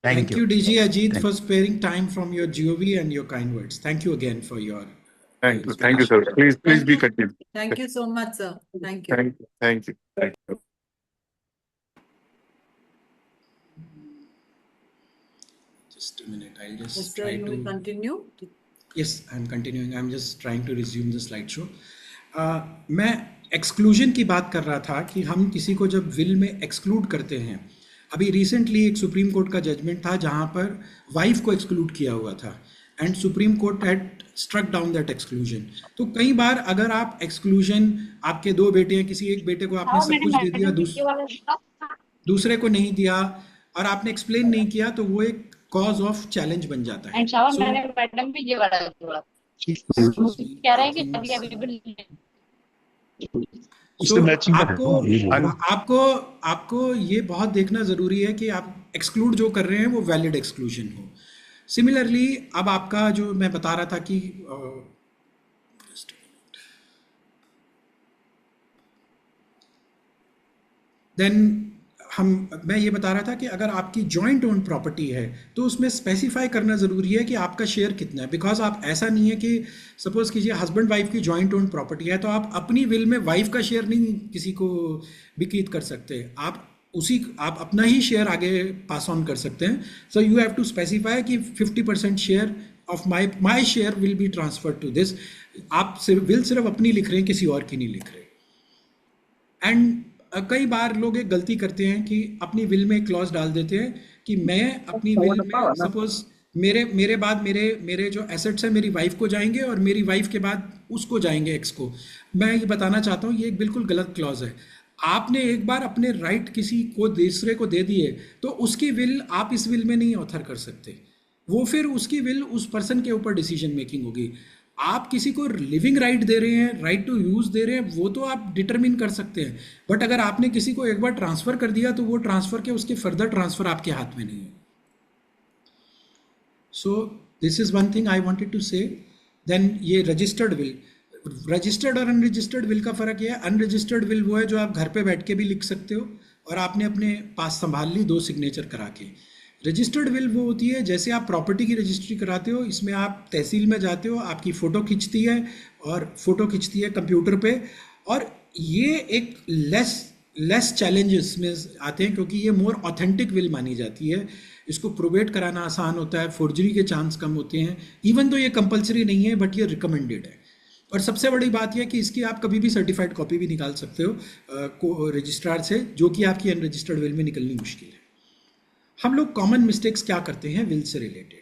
Speaker 9: Thank you, DG Ajit, for sparing time from your GOV and your kind words. Thank you again for your.
Speaker 10: Thank you, sir. Please be continued.
Speaker 1: Thank you so much, sir. Thank you.
Speaker 10: Thank you.
Speaker 9: Just a minute. I'll just
Speaker 1: Mr.
Speaker 9: try
Speaker 1: You
Speaker 9: to
Speaker 1: will continue.
Speaker 9: Yes, I'm continuing. I'm just trying to resume the slideshow. मैं exclusion की बात कर रहा था कि हम किसी को जब विल में एक्सक्लूड करते हैं, अभी रिसेंटली एक सुप्रीम कोर्ट का जजमेंट था जहां पर वाइफ को एक्सक्लूड किया हुआ था, and Supreme Court had struck down that exclusion. तो कई बार अगर आप एक्सक्लूजन, आपके 2 बेटे हैं, किसी एक बेटे को आपने सब कुछ दे दिया, दूसरे को नहीं दिया, और आपने एक्सप्लेन नहीं किया, तो वो एक कॉज ऑफ चैलेंज बन जाता है। आपको ये बहुत देखना जरूरी है कि आप एक्सक्लूड जो कर रहे हैं वो वैलिड एक्सक्लूजन हो। सिमिलरली, अब आपका जो मैं बता रहा था कि मैं ये बता रहा था कि अगर आपकी जॉइंट ओन प्रॉपर्टी है तो उसमें स्पेसिफाई करना ज़रूरी है कि आपका शेयर कितना है। बिकॉज आप ऐसा नहीं है कि सपोज कीजिए हस्बैंड वाइफ की जॉइंट ओन प्रॉपर्टी है तो आप अपनी विल में वाइफ का शेयर नहीं किसी को बिक्रीत कर सकते, आप अपना ही शेयर आगे पास ऑन कर सकते हैं। So you have to specify कि 50% share of my share will be transfer to this. आप विल सिर्फ अपनी लिख रहे हैं, किसी और की नहीं लिख रहे। एंड कई बार लोग एक गलती करते हैं कि अपनी विल में एक क्लॉज डाल देते हैं कि मैं अपनी विल में, सपोज मेरे बाद मेरे जो एसेट्स हैं मेरी वाइफ को जाएंगे और मेरी वाइफ के बाद उसको जाएंगे एक्स को। मैं ये बताना चाहता हूँ ये एक बिल्कुल गलत क्लॉज है। आपने एक बार अपने राइट किसी को दूसरे को दे दिए तो उसकी विल आप इस विल में नहीं ऑथर कर सकते, वो फिर उसकी विल उस पर्सन के ऊपर डिसीजन मेकिंग होगी। आप किसी को लिविंग राइट दे रहे हैं, राइट टू यूज दे रहे हैं, वो तो आप डिटरमिन कर सकते हैं, बट अगर आपने किसी को एक बार ट्रांसफर कर दिया तो वो ट्रांसफर के उसके फर्दर ट्रांसफर आपके हाथ में नहीं है। So this is one thing I wanted to say. Then ये रजिस्टर्ड विल, रजिस्टर्ड और अनरजिस्टर्ड विल का फर्क ये है, अनरजिस्टर्ड विल वो है जो आप घर पे बैठ के भी लिख सकते हो और आपने अपने पास संभाल ली 2 सिग्नेचर करा के। रजिस्टर्ड विल वो होती है जैसे आप प्रॉपर्टी की रजिस्ट्री कराते हो, इसमें आप तहसील में जाते हो, आपकी फ़ोटो खिंचती है और फोटो खिंचती है कंप्यूटर पे, और ये एक लेस चैलेंजेस में आते हैं क्योंकि ये मोर ऑथेंटिक विल मानी जाती है। इसको प्रोवेट कराना आसान होता है, फोर्जरी के चांस कम होते हैं, इवन तो ये कंपलसरी नहीं है बट ये रिकमेंडेड है। और सबसे बड़ी बात यह कि इसकी आप कभी भी सर्टिफाइड कॉपी भी निकाल सकते हो रजिस्ट्रार से, जो कि आपकी अनरजिस्टर्ड विल में निकलनी मुश्किल है। हम लोग कॉमन मिस्टेक्स क्या करते हैं विल से रिलेटेड?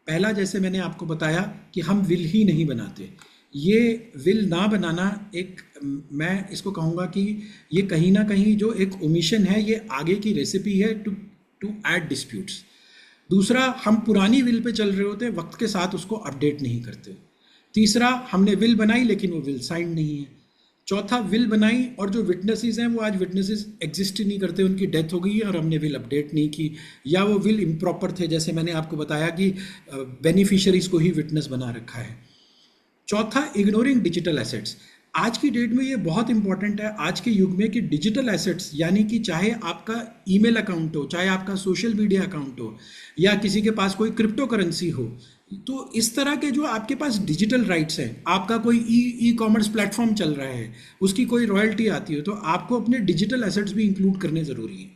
Speaker 9: पहला, जैसे मैंने आपको बताया कि हम विल ही नहीं बनाते। ये विल ना बनाना एक, मैं इसको कहूँगा कि ये कहीं ना कहीं जो एक ओमिशन है, ये आगे की रेसिपी है टू ऐड डिस्प्यूट्स। दूसरा, हम पुरानी विल पे चल रहे होते हैं, वक्त के साथ उसको अपडेट नहीं करते। तीसरा, हमने विल बनाई लेकिन वो विल साइंड नहीं है। चौथा, विल बनाई और जो विटनेसेस हैं वो आज विटनेसेस एग्जिस्ट ही नहीं करते, उनकी डेथ हो गई है और हमने विल अपडेट नहीं की, या वो विल इम्प्रॉपर थे, जैसे मैंने आपको बताया कि बेनिफिशियरीज को ही विटनेस बना रखा है। चौथा, इग्नोरिंग डिजिटल एसेट्स। आज की डेट में ये बहुत इंपॉर्टेंट है आज के युग में कि डिजिटल एसेट्स, यानी कि चाहे आपका ईमेल अकाउंट हो, चाहे आपका सोशल मीडिया अकाउंट हो, या किसी के पास कोई क्रिप्टो करेंसी हो, तो इस तरह के जो आपके पास डिजिटल राइट्स हैं, आपका कोई ई कॉमर्स प्लेटफॉर्म चल रहा है, उसकी कोई रॉयल्टी आती है, तो आपको अपने डिजिटल एसेट्स भी इंक्लूड करने ज़रूरी है।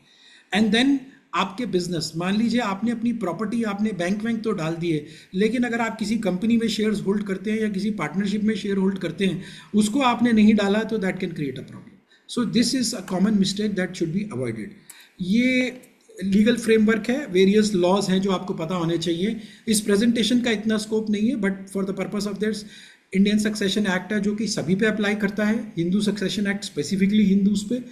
Speaker 9: एंड देन आपके बिजनेस, मान लीजिए आपने अपनी प्रॉपर्टी, आपने बैंक तो डाल दिए, लेकिन अगर आप किसी कंपनी में शेयर्स होल्ड करते हैं या किसी पार्टनरशिप में शेयर होल्ड करते हैं, उसको आपने नहीं डाला, तो that can create a problem. So this is a common mistake that should be avoided. ये लीगल फ्रेमवर्क है, वेरियस लॉज हैं जो आपको पता होने चाहिए। इस प्रेजेंटेशन का इतना स्कोप नहीं है, but for the purpose of this, Indian succession act है जो कि सभी पे अप्लाई करता है, Hindu succession act specifically Hindus पे,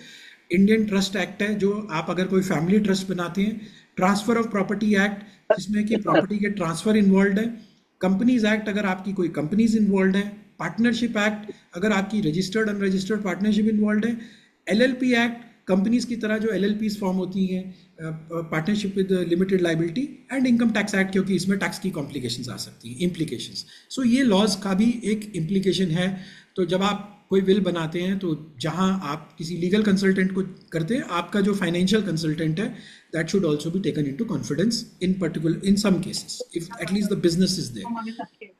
Speaker 9: इंडियन ट्रस्ट एक्ट है जो आप अगर कोई फैमिली ट्रस्ट बनाते हैं, ट्रांसफर ऑफ प्रॉपर्टी एक्ट जिसमें कि प्रॉपर्टी के ट्रांसफर इन्वॉल्व है, कंपनीज एक्ट अगर आपकी कोई कंपनीज इन्वॉल्व है, पार्टनरशिप एक्ट अगर आपकी रजिस्टर्ड अनरजिस्टर्ड पार्टनरशिप इन्वॉल्व है, एलएलपी एक्ट कंपनीज की तरह जो एलएलपीज फॉर्म होती हैं, partnership with limited liability, and income tax act क्योंकि इसमें टैक्स की कॉम्प्लिकेशंस आ सकती हैं, इम्प्लीकेशंस। सो ये लॉज का भी एक इम्प्लीकेशन है। तो जब आप कोई विल बनाते हैं तो जहां आप किसी लीगल कंसल्टेंट को करते हैं, आपका जो फाइनेंशियल कंसल्टेंट है, that should also be taken into confidence in particular in some cases if at least the business is there.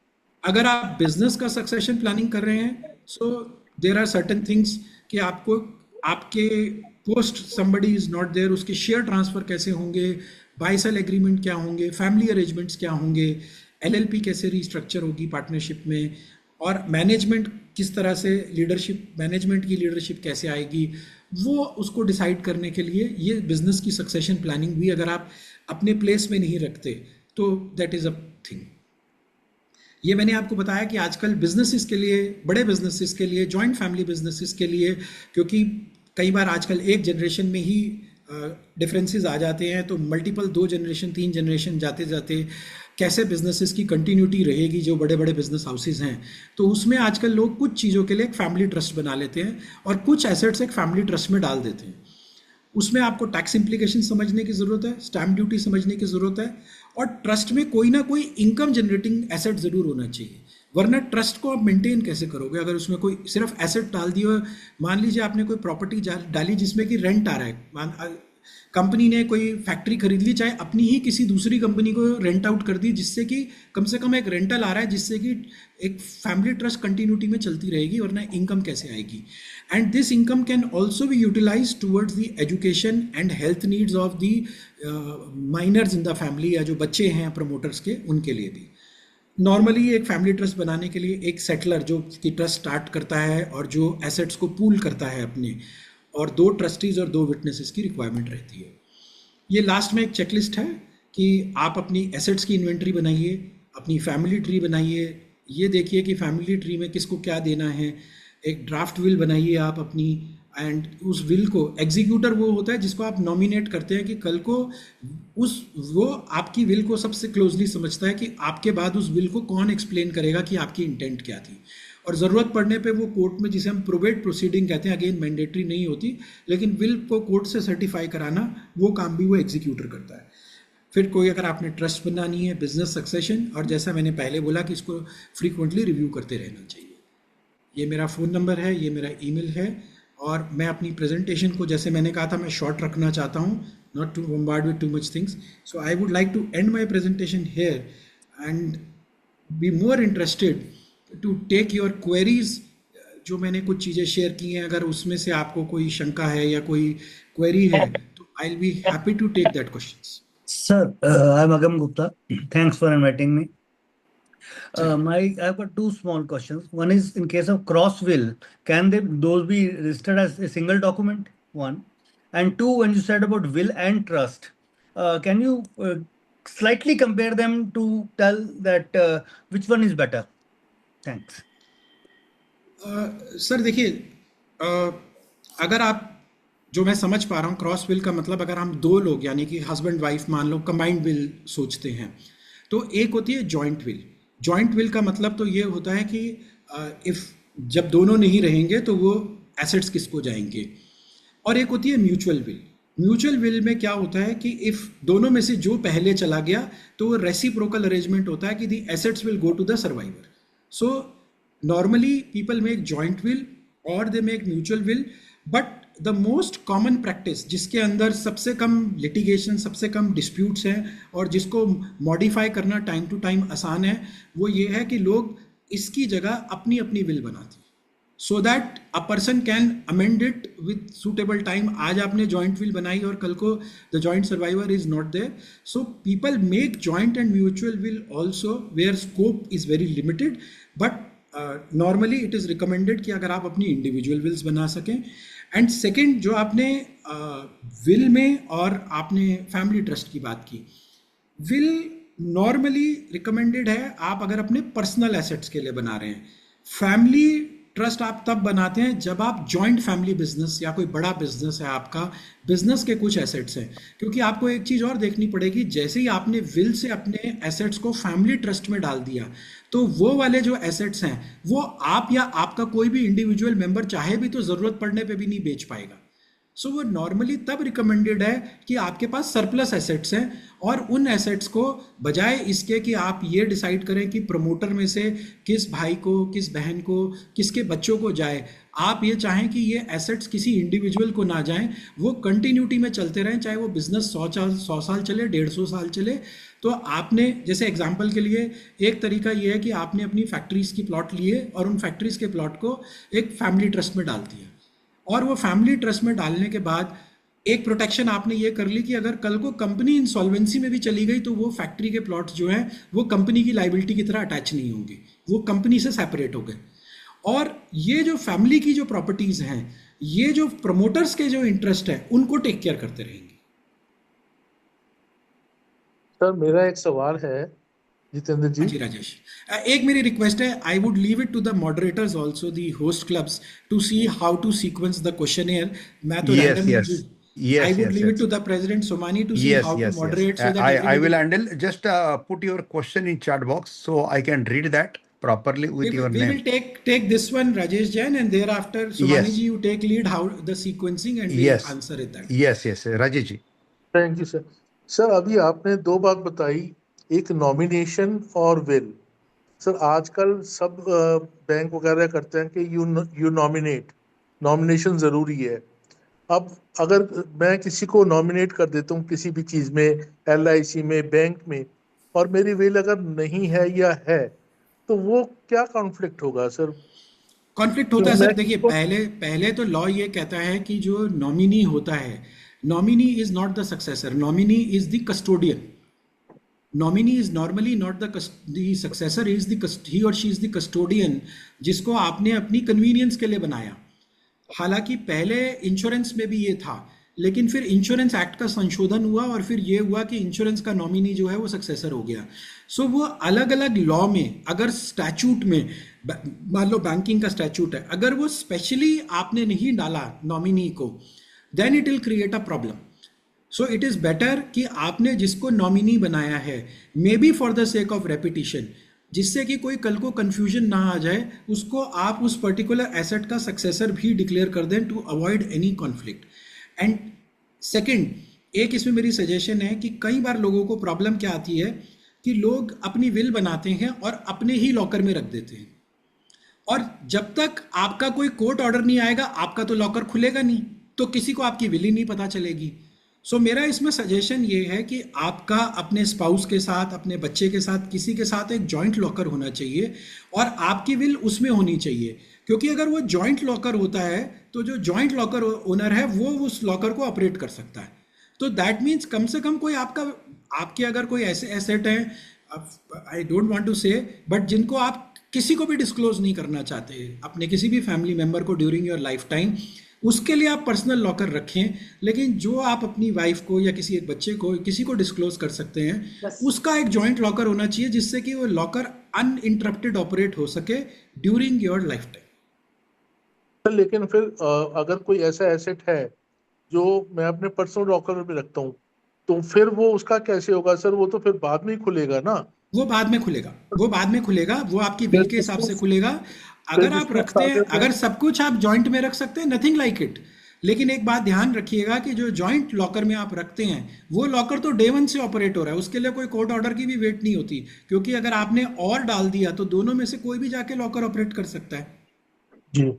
Speaker 9: अगर आप बिजनेस का सक्सेशन प्लानिंग कर रहे हैं, so there are certain things कि आपको आपके post somebody is not there, उसके शेयर ट्रांसफर कैसे होंगे, बाय सेल एग्रीमेंट क्या होंगे, फैमिली अरेंजमेंट्स क्या होंगे, एलएलपी कैसे रिस्ट्रक्चर होगी पार्टनरशिप में, और मैनेजमेंट किस तरह से, लीडरशिप, मैनेजमेंट की लीडरशिप कैसे आएगी, वो उसको डिसाइड करने के लिए ये बिजनेस की सक्सेशन प्लानिंग भी अगर आप अपने प्लेस में नहीं रखते तो दैट इज़ अ थिंग। ये मैंने आपको बताया कि आजकल बिजनेसेस के लिए, बड़े बिजनेसेस के लिए, जॉइंट फैमिली बिजनेसेस के लिए, क्योंकि कई बार आजकल एक जनरेशन में ही डिफरेंसेस आ जाते हैं, तो मल्टीपल 2 जनरेशन 3 जनरेशन जाते जाते कैसे बिजनेसेस की कंटिन्यूटी रहेगी जो बड़े बड़े बिजनेस हाउसेज हैं, तो उसमें आजकल लोग कुछ चीज़ों के लिए एक फैमिली ट्रस्ट बना लेते हैं और कुछ एसेट्स एक फैमिली ट्रस्ट में डाल देते हैं। उसमें आपको टैक्स इम्प्लीकेशन समझने की ज़रूरत है, स्टैम्प ड्यूटी समझने की ज़रूरत है, और ट्रस्ट में कोई ना कोई इनकम जनरेटिंग एसेट ज़रूर होना चाहिए, वरना ट्रस्ट को आप मेंटेन कैसे करोगे अगर उसमें कोई सिर्फ एसेट डाल दिया। मान लीजिए आपने कोई प्रॉपर्टी डाली जिसमें कि रेंट आ रहा है, कंपनी ने कोई फैक्ट्री खरीद ली, चाहे अपनी ही किसी दूसरी कंपनी को रेंट आउट कर दी, जिससे कि कम से कम एक रेंटल आ रहा है, जिससे कि एक फैमिली ट्रस्ट कंटिन्यूटी में चलती रहेगी, वरना इनकम कैसे आएगी। And this income can also be utilise towards the education and health needs of the minors in the family, या जो बच्चे हैं प्रमोटर्स के, उनके लिए भी। नॉर्मली एक फैमिली ट्रस्ट बनाने के लिए एक सेटलर जो कि ट्रस्ट स्टार्ट करता है और जो एसेट्स को पूल करता है अपने, और 2 ट्रस्टीज और 2 विटनेसेस की रिक्वायरमेंट रहती है। ये लास्ट में एक चेकलिस्ट है कि आप अपनी एसेट्स की इन्वेंटरी बनाइए, अपनी फैमिली ट्री बनाइए, ये देखिए कि फैमिली ट्री में किसको क्या देना है, एक ड्राफ्ट विल बनाइए आप अपनी, एंड उस विल को एग्जीक्यूटर वो होता है जिसको आप नॉमिनेट करते हैं कि कल को वो आपकी विल को सबसे क्लोजली समझता है कि आपके बाद उस विल को कौन एक्सप्लेन करेगा कि आपकी इंटेंट क्या थी, और ज़रूरत पड़ने पे वो कोर्ट में, जिसे हम प्रोबेट प्रोसीडिंग कहते हैं, अगेन मैंडेटरी नहीं होती, लेकिन विल को कोर्ट से सर्टिफाई कराना वो काम भी वो एग्जीक्यूटर करता है। फिर कोई अगर आपने ट्रस्ट बनानी है, बिजनेस सक्सेशन, और जैसा मैंने पहले बोला कि इसको फ्रीक्वेंटली रिव्यू करते रहना चाहिए। ये मेरा फ़ोन नंबर है, ये मेरा ईमेल है, और मैं अपनी प्रेजेंटेशन को, जैसे मैंने कहा था, मैं शॉर्ट रखना चाहता हूँ, not to bombard with too much things, so I would like to end my presentation here and be more interested to take your queries. जो मैंने कुछ चीज़ें शेयर की हैं, अगर उसमें से आपको कोई शंका है या कोई क्वेरी है, तो I will be happy to take that questions.
Speaker 11: Sir, I'm Agam Gupta. Thanks for inviting me. I've got two small questions. One is, in case of cross will, can those be registered as a single document? One. And two, when you said about will and trust, can you slightly compare them to tell that which one is better? Thanks.
Speaker 9: Sir देखिए, अगर आप, जो मैं समझ पा रहा हूँ, cross will का मतलब अगर हम दो लोग यानी कि हस्बैंड वाइफ मान लो कंबाइंड विल सोचते हैं, तो एक होती है जॉइंट विल। जॉइंट विल का मतलब तो ये होता है कि इफ जब दोनों नहीं रहेंगे तो वो एसेट्स किसको जाएंगे, और एक होती है म्यूचुअल विल। म्यूचुअल विल में क्या होता है कि इफ दोनों में से जो पहले चला गया तो वो रेसिप्रोकल अरेंजमेंट होता है कि the assets will go to the survivor. So normally people make joint will और they make mutual will, but the most common practice जिसके अंदर सबसे कम लिटिगेशन, सबसे कम डिस्प्यूट्स हैं और जिसको मॉडिफाई करना टाइम टू टाइम आसान है, वो ये है कि लोग इसकी जगह अपनी अपनी विल बनाते हैं, so that a person can amend it with suitable time. आज आपने जॉइंट विल बनाई और कल को the joint survivor is not there, so people make joint and mutual will also where scope is very limited, but normally it is recommended कि अगर आप अपनी इंडिविजुअल विल्स बना सकें। एंड सेकेंड, जो आपने विल में और आपने फैमिली ट्रस्ट की बात की, विल नॉर्मली रिकमेंडेड है आप अगर अपने पर्सनल एसेट्स के लिए बना रहे हैं। फैमिली ट्रस्ट आप तब बनाते हैं जब आप जॉइंट फैमिली बिजनेस या कोई बड़ा बिजनेस है, आपका बिजनेस के कुछ एसेट्स हैं, क्योंकि आपको एक चीज़ और देखनी पड़ेगी, जैसे ही आपने विल से अपने एसेट्स को फैमिली ट्रस्ट में डाल दिया तो वो वाले जो एसेट्स हैं वो आप या आपका कोई भी इंडिविजुअल मेंबर चाहे भी तो ज़रूरत पड़ने पे भी नहीं बेच पाएगा। सो वो नॉर्मली तब रिकमेंडेड है कि आपके पास सरप्लस एसेट्स हैं, और उन एसेट्स को बजाय इसके कि आप ये डिसाइड करें कि प्रमोटर में से किस भाई को, किस बहन को, किसके बच्चों को जाए, आप ये चाहें कि ये एसेट्स किसी इंडिविजुअल को ना जाएं, वो कंटिन्यूटी में चलते रहें, चाहे वो बिजनेस 100 साल चले, 150 साल चले। तो आपने, जैसे एग्जांपल के लिए, एक तरीका ये है कि आपने अपनी फैक्ट्रीज़ की प्लॉट लिए और उन फैक्ट्रीज़ के प्लॉट को एक फैमिली ट्रस्ट में डाल दिया, और वो फैमिली ट्रस्ट में डालने के बाद एक प्रोटेक्शन आपने ये कर ली कि अगर कल को कंपनी इंसॉल्वेंसी में भी चली गई तो वो फैक्ट्री के प्लॉट्स जो हैं वो कंपनी की लाइबिलिटी की तरह अटैच नहीं होंगे, वो कंपनी से सेपरेट हो गए। और ये जो फैमिली की जो प्रॉपर्टीज़ हैं, ये जो प्रमोटर्स के जो इंटरेस्ट है उनको टेक केयर करते रहेंगे।
Speaker 12: सर मेरा एक सवाल है जितेंद्र जी।
Speaker 9: जी राजेश, एक मेरी रिक्वेस्ट है, I would leave it to the moderators also, the host clubs, to see how to sequence the questionnaire. मैं तो I would leave it to the President Somani to see how to moderate so that
Speaker 2: I will handle. Just put your question in chat box so I can read that properly with your name.
Speaker 9: We will take this one, Rajesh Jain, and thereafter Somani ji, you take lead how the sequencing and we answer it that.
Speaker 2: Yes, Rajesh ji.
Speaker 12: Thank you sir. Sir अभी आपने दो बात बताई, एक nomination और will. Sir आजकल सब bank वगैरह करते हैं कि यू नॉमिनेट, नॉमिनेशन ज़रूरी है। अब अगर मैं किसी को नॉमिनेट कर देता हूँ किसी भी चीज़ में, LIC में, बैंक में, और मेरी विल अगर नहीं है या है, तो वो क्या कॉन्फ्लिक्ट होगा सर?
Speaker 9: कॉन्फ्लिक्ट होता है सर, देखिए पहले तो लॉ ये कहता है कि जो नॉमिनी होता है, nominee is not the successor, nominee is the custodian. Nominee is normally not the successor, he और शी इज द कस्टोडियन, जिसको आपने अपनी कन्वीनियंस के लिए बनाया। हालांकि पहले इंश्योरेंस में भी ये था, लेकिन फिर इंश्योरेंस एक्ट का संशोधन हुआ और फिर ये हुआ कि इंश्योरेंस का नॉमिनी जो है वो सक्सेसर हो गया। सो वो अलग अलग लॉ में, अगर स्टैचूट में, मान लो बैंकिंग का स्टैचूट है, अगर वो स्पेशली आपने नहीं डाला नॉमिनी को, then it will create a problem. So it is better कि आपने जिसको नॉमिनी बनाया है, may be for the sake of repetition, जिससे कि कोई कल को कंफ्यूजन ना आ जाए, उसको आप उस पर्टिकुलर एसेट का सक्सेसर भी डिक्लेयर कर दें to avoid any conflict. And second, एक इसमें मेरी सजेशन है कि कई बार लोगों को प्रॉब्लम क्या आती है कि लोग अपनी विल बनाते हैं और अपने ही लॉकर में रख देते हैं, और जब तक आपका कोई कोर्ट ऑर्डर नहीं आएगा आपका तो लॉकर खुलेगा नहीं, तो किसी को आपकी विल ही नहीं पता चलेगी। सो मेरा इसमें सजेशन ये है कि आपका अपने स्पाउस के साथ, अपने बच्चे के साथ, किसी के साथ एक जॉइंट लॉकर होना चाहिए और आपकी विल उसमें होनी चाहिए, क्योंकि अगर वो जॉइंट लॉकर होता है तो जो जॉइंट लॉकर ओनर है वो उस लॉकर को ऑपरेट कर सकता है। तो दैट मीन्स कम से कम कोई आपके अगर कोई ऐसे एसेट हैं, आई डोंट वांट टू से, बट जिनको आप किसी को भी डिस्क्लोज नहीं करना चाहते, अपने किसी भी फैमिली मेंबर को ड्यूरिंग योर लाइफ टाइम, उसके लिए आप पर्सनल लॉकर रखें। लेकिन जो आप अपनी वाइफ को या किसी एक बच्चे को, किसी को डिस्क्लोज कर सकते हैं, उसका एक जॉइंट लॉकर होना चाहिए, जिससे कि वो लॉकर अनइंटरप्टेड ऑपरेट हो सके ड्यूरिंग योर लाइफ टाइम।
Speaker 12: लेकिन फिर अगर कोई ऐसा एसेट है जो मैं अपने पर्सनल लॉकर में रखता हूँ, तो फिर वो उसका कैसे होगा सर? वो तो फिर बाद में ही खुलेगा ना?
Speaker 9: वो बाद में खुलेगा, वो बाद में खुलेगा, वो आपकी विल के हिसाब से खुलेगा। अगर आप रखते हैं, अगर सब कुछ आप जॉइंट में रख सकते हैं, नथिंग लाइक इट, लेकिन एक बात ध्यान रखिएगा कि जो जॉइंट लॉकर में आप रखते हैं वो लॉकर तो डे वन से ऑपरेट हो रहा है, उसके लिए कोई कोर्ट ऑर्डर की भी वेट नहीं होती, क्योंकि अगर आपने और डाल दिया तो दोनों में से कोई भी जाके लॉकर ऑपरेट कर सकता है।
Speaker 12: जी।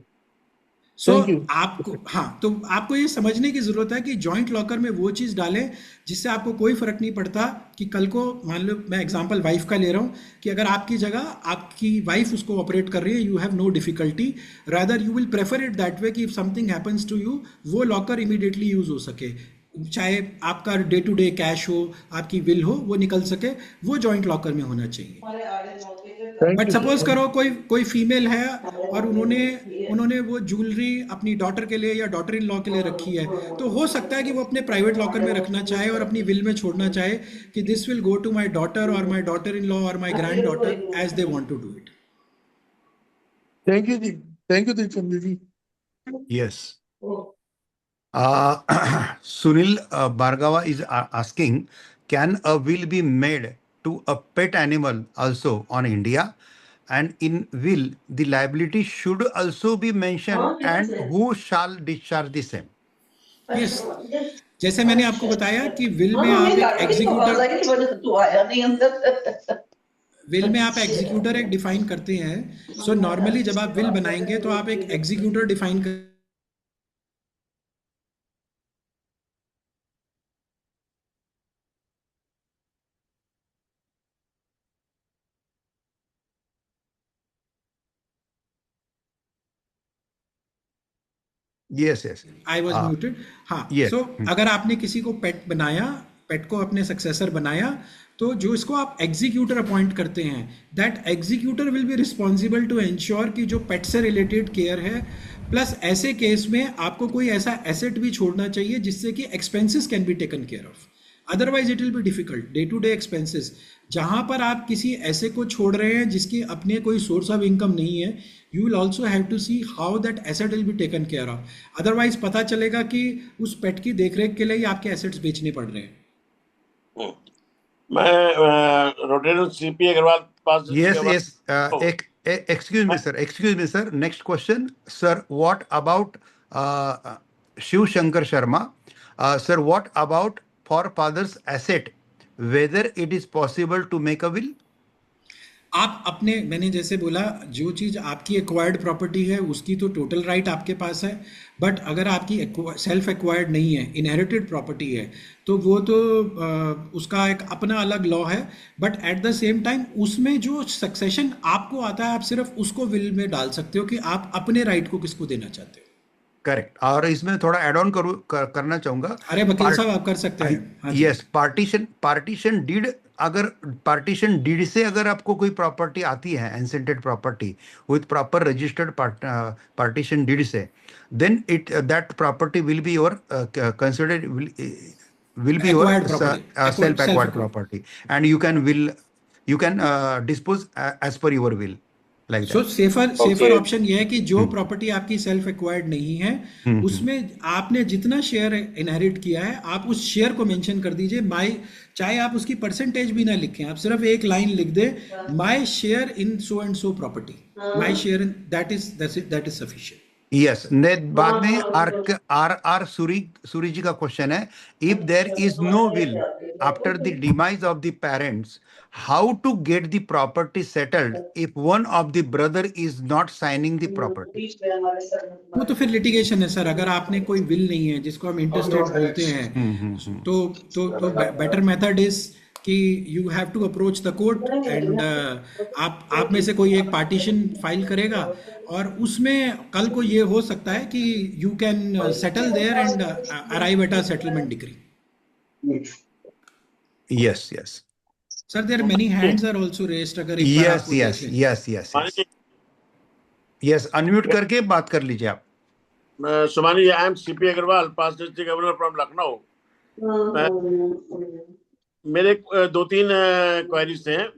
Speaker 9: सो आपको, हाँ, तो आपको ये समझने की जरूरत है कि जॉइंट लॉकर में वो चीज़ डालें जिससे आपको कोई फर्क नहीं पड़ता कि कल को, मान लो मैं एग्जांपल वाइफ का ले रहा हूँ, कि अगर आपकी जगह आपकी वाइफ उसको ऑपरेट कर रही है, you have no difficulty, rather you will prefer it that way कि if something happens to you, वो लॉकर इमीडिएटली यूज हो सके, चाहे आपका डे टू डे कैश हो, आपकी विल हो, वो निकल सके, वो जॉइंट लॉकर में होना चाहिए। बट सपोज करो कोई फीमेल है और उन्होंने वो ज्वेलरी अपनी डॉटर के लिए या डॉटर इन लॉ के लिए रखी है, तो हो सकता है कि वो अपने प्राइवेट लॉकर में रखना चाहे और अपनी विल में छोड़ना चाहे कि this will go to my daughter और माय डॉटर इन लॉ और my granddaughter as they want to do it.
Speaker 12: Thank you ji, thank you Dilchand ji.
Speaker 2: Yes. Sunil Bhargava is asking, can a will be made to a pet animal also on India? And in will, the liability should also be mentioned, and who shall discharge the same?
Speaker 9: Yes. जैसे मैंने आपको बताया कि will में आप एक executor एक define करते हैं। सो नॉर्मली जब आप विल बनाएंगे तो आप एक एग्जीक्यूटर डिफाइन कर
Speaker 2: Yes, yes.
Speaker 9: I was muted. हाँ,
Speaker 2: yes.
Speaker 9: सो अगर आपने किसी को पेट बनाया, पेट को अपने सक्सेसर बनाया, तो जो इसको आप एग्जीक्यूटर अपॉइंट करते हैं, that executor will be responsible to ensure कि जो पेट से रिलेटेड केयर है, प्लस ऐसे केस में आपको कोई ऐसा एसेट भी छोड़ना चाहिए जिससे कि expenses can be taken care of, otherwise it will be difficult. Day to day expenses जहां पर आप किसी ऐसे को छोड़ रहे हैं जिसकी अपने कोई सोर्स ऑफ इनकम नहीं है, you will also have to see how that asset will be taken care of. Otherwise पता चलेगा कि उस पेट की देखरेख के लिए ही आपके एसेट्स बेचने पड़ रहे हैं।
Speaker 5: मैं Rotarian CP Agarwal pass.
Speaker 2: Yes. Excuse me, sir. Next question, sir. What about Shiv Shankar Sharma? Sir, what about for father's asset? Whether it is possible to make a will?
Speaker 9: आप अपने, मैंने जैसे बोला, जो चीज़ आपकी एक्वायर्ड प्रॉपर्टी है उसकी तो टोटल राइट आपके पास है, बट अगर आपकी सेल्फ एक्वायर्ड नहीं है, इनहेरिटेड प्रॉपर्टी है, तो वो तो उसका एक अपना अलग लॉ है, but at the same time उसमें जो सक्सेशन आपको आता है, आप सिर्फ उसको विल में डाल सकते हो कि आप अपने राइट को किसको देना चाहते हो।
Speaker 2: करेक्ट। और इसमें थोड़ा एड ऑन करना चाहूंगा।
Speaker 9: अरे वकील साहब आप कर सकते हैं।
Speaker 2: यस, पार्टीशन डीड अगर पार्टीशन डीड से अगर आपको कोई प्रॉपर्टी आती है ancestral property with proper registered partition deed से, then it that property will be your considered will be your
Speaker 9: Acquired property.
Speaker 2: self acquired
Speaker 9: Self-acquired.
Speaker 2: property, and you can dispose as per your will, like
Speaker 9: so
Speaker 2: that.
Speaker 9: Safer option ये है कि जो property आपकी self acquired नहीं है उसमें आपने जितना शेयर इनहेरिट किया है आप उस शेयर को मेंशन कर दीजिए। माय, चाहे आप उसकी परसेंटेज भी ना लिखें, आप सिर्फ एक लाइन लिख दे, my share in so and so property, my share in that is sufficient.
Speaker 2: Yes, बाद में आर सूरी जी का क्वेश्चन है, if there is no will after the demise of the parents, how to get the property settled if one of the brother is not signing the property?
Speaker 9: वो तो फिर litigation है sir. अगर आपने कोई will नहीं है जिसको हम इंटरस्टेट बोलते हैं, तो बेटर मेथड इज कि you have to approach the court and आप में से कोई एक पार्टीशन फाइल करेगा और उसमें कल को ये हो सकता है कि you can settle there and arrive at a settlement degree.
Speaker 2: Yes yes
Speaker 9: sir, there many hands are also raised. अगर एक बार
Speaker 2: यस
Speaker 9: आपको
Speaker 2: यस
Speaker 9: देखें।
Speaker 2: यस यस यस, अनम्यूट करके बात कर लीजिए आप।
Speaker 5: Sumani, I am CP Agarwal, past district governor from Lucknow. मेरे 2-3 क्वेरीज हैं।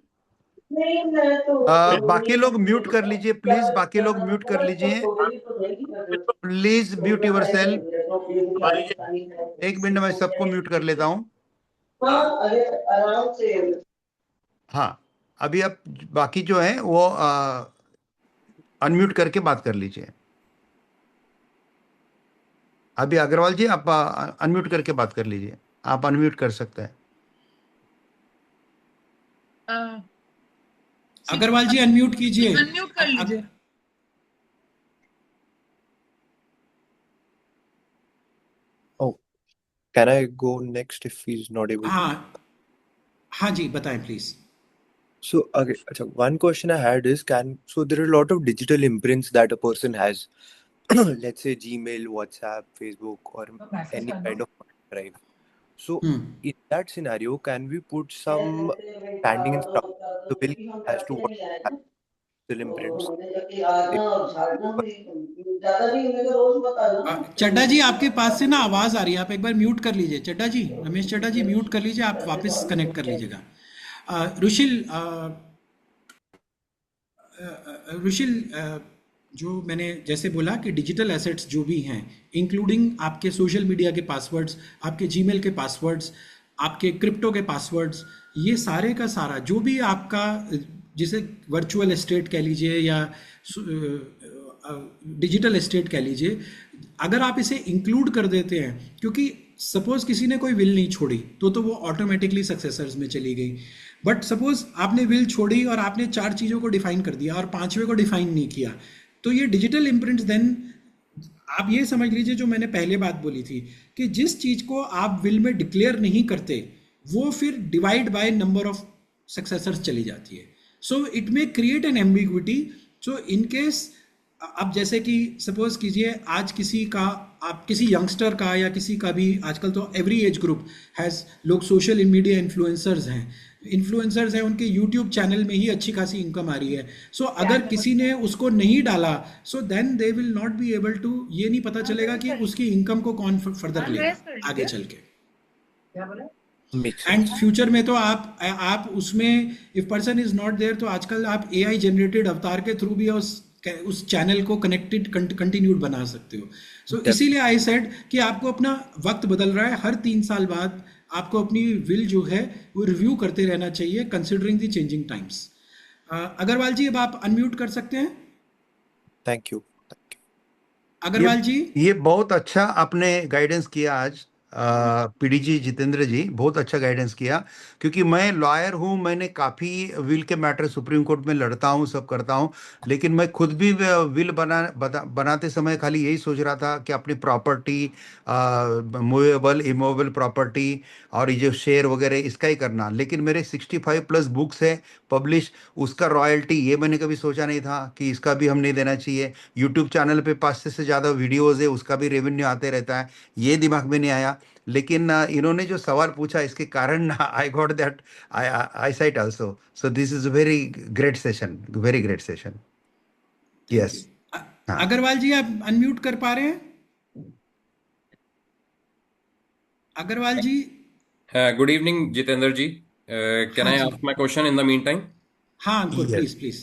Speaker 2: बाकी लोग म्यूट कर लीजिए प्लीज, बाकी लोग म्यूट कर लीजिए प्लीज, म्यूट योर सेल्फ। एक मिनट में सबको म्यूट कर लेता हूँ। हाँ, अभी आप बाकी जो है वो अनम्यूट करके बात कर लीजिए। अभी अग्रवाल जी आप अनम्यूट करके बात कर लीजिए, आप अनम्यूट कर सकते हैं।
Speaker 9: अग्रवाल जी अनम्यूट कीजिए।
Speaker 7: अनम्यूट कर लीजिए।
Speaker 13: Can I go next if he's not able to?
Speaker 9: हाँ जी, बताएं please.
Speaker 13: So, okay, one question I had is, so there are a lot of digital imprints that a person has, let's say Gmail, WhatsApp, Facebook, or any kind of drive. So, in that scenario, can we put some standing instruction the will as to what digital imprints?
Speaker 9: चड्डा जी, आपके पास से ना आवाज आ रही है, आप एक बार mute कर लीजिए। चड्डा जी, रमेश चड्डा जी म्यूट कर लीजिए, आप वापस कनेक्ट कर लीजिएगा। रुशिल, जो मैंने जैसे बोला कि डिजिटल एसेट्स जो भी हैं, इंक्लूडिंग आपके सोशल मीडिया के पासवर्ड्स, आपके जीमेल के पासवर्ड्स, आपके क्रिप्टो के पासवर्ड्स, ये सारे का सारा जो भी आपका, जिसे वर्चुअल एस्टेट कह लीजिए या डिजिटल एस्टेट कह लीजिए, अगर आप इसे इंक्लूड कर देते हैं, क्योंकि सपोज किसी ने कोई विल नहीं छोड़ी तो वो ऑटोमेटिकली सक्सेसर्स में चली गई। बट सपोज आपने विल छोड़ी और आपने 4 चीज़ों को डिफाइन कर दिया और 5वें को डिफाइन नहीं किया, तो ये डिजिटल इम्प्रिंट्स, देन आप ये समझ लीजिए जो मैंने पहले बात बोली थी कि जिस चीज़ को आप विल में डिक्लेयर नहीं करते वो फिर divide by number of successors चली जाती है। So it may create an ambiguity. So in case, अब जैसे कि सपोज कीजिए आज किसी का, आप किसी यंगस्टर का या किसी का भी, आजकल तो एवरी एज ग्रुप हैज़, लोग सोशल मीडिया इन्फ्लुएंसर्स हैं, उनके यूट्यूब चैनल में ही अच्छी खासी इनकम आ रही है। सो अगर किसी ने उसको नहीं डाला, so then they will not be able to, ये नहीं पता चलेगा कि उसकी इनकम को कौन फर्दर लेगा आगे चल के। एंड फ्यूचर में तो आप उसमें, if person is not there, तो आजकल आप AI जनरेटेड अवतार के थ्रू भी उस चैनल को कनेक्टेड कंटिन्यूड बना सकते हो। सो इसीलिए आई सेड कि आपको अपना वक्त बदल रहा है, हर 3 साल बाद आपको अपनी विल जो है वो रिव्यू करते रहना चाहिए, considering the changing times. Agarwal ji, अब आप अनम्यूट कर सकते हैं।
Speaker 13: Thank you.
Speaker 9: अग्रवाल जी,
Speaker 2: ये बहुत अच्छा आपने गाइडेंस किया आज। पीडीजी जितेंद्र जी, बहुत अच्छा गाइडेंस किया, क्योंकि मैं लॉयर हूं, मैंने काफ़ी विल के मैटर सुप्रीम कोर्ट में लड़ता हूं, सब करता हूं, लेकिन मैं खुद भी विल बनाते समय खाली यही सोच रहा था कि अपनी प्रॉपर्टी, मूवेबल इमूवेबल प्रॉपर्टी और ये जो शेयर वगैरह इसका ही करना। लेकिन मेरे 65+ बुक्स है पब्लिश, उसका रॉयल्टी ये मैंने कभी सोचा नहीं था कि इसका भी हम नहीं देना चाहिए। यूट्यूब चैनल पे 500 से ज़्यादा वीडियोज़ है, उसका भी रेवेन्यू आते रहता है, ये दिमाग में नहीं आया। लेकिन इन्होंने जो सवाल पूछा इसके कारण I got that I cite also. So this is very great session, very great session. Yes.
Speaker 9: Agarwal ji आप अनम्यूट कर पा रहे हैं? अग्रवाल जी.
Speaker 14: Good evening, Jitendra ji. Can I ask my question in the meantime?
Speaker 9: हाँ अंकुर, प्लीज.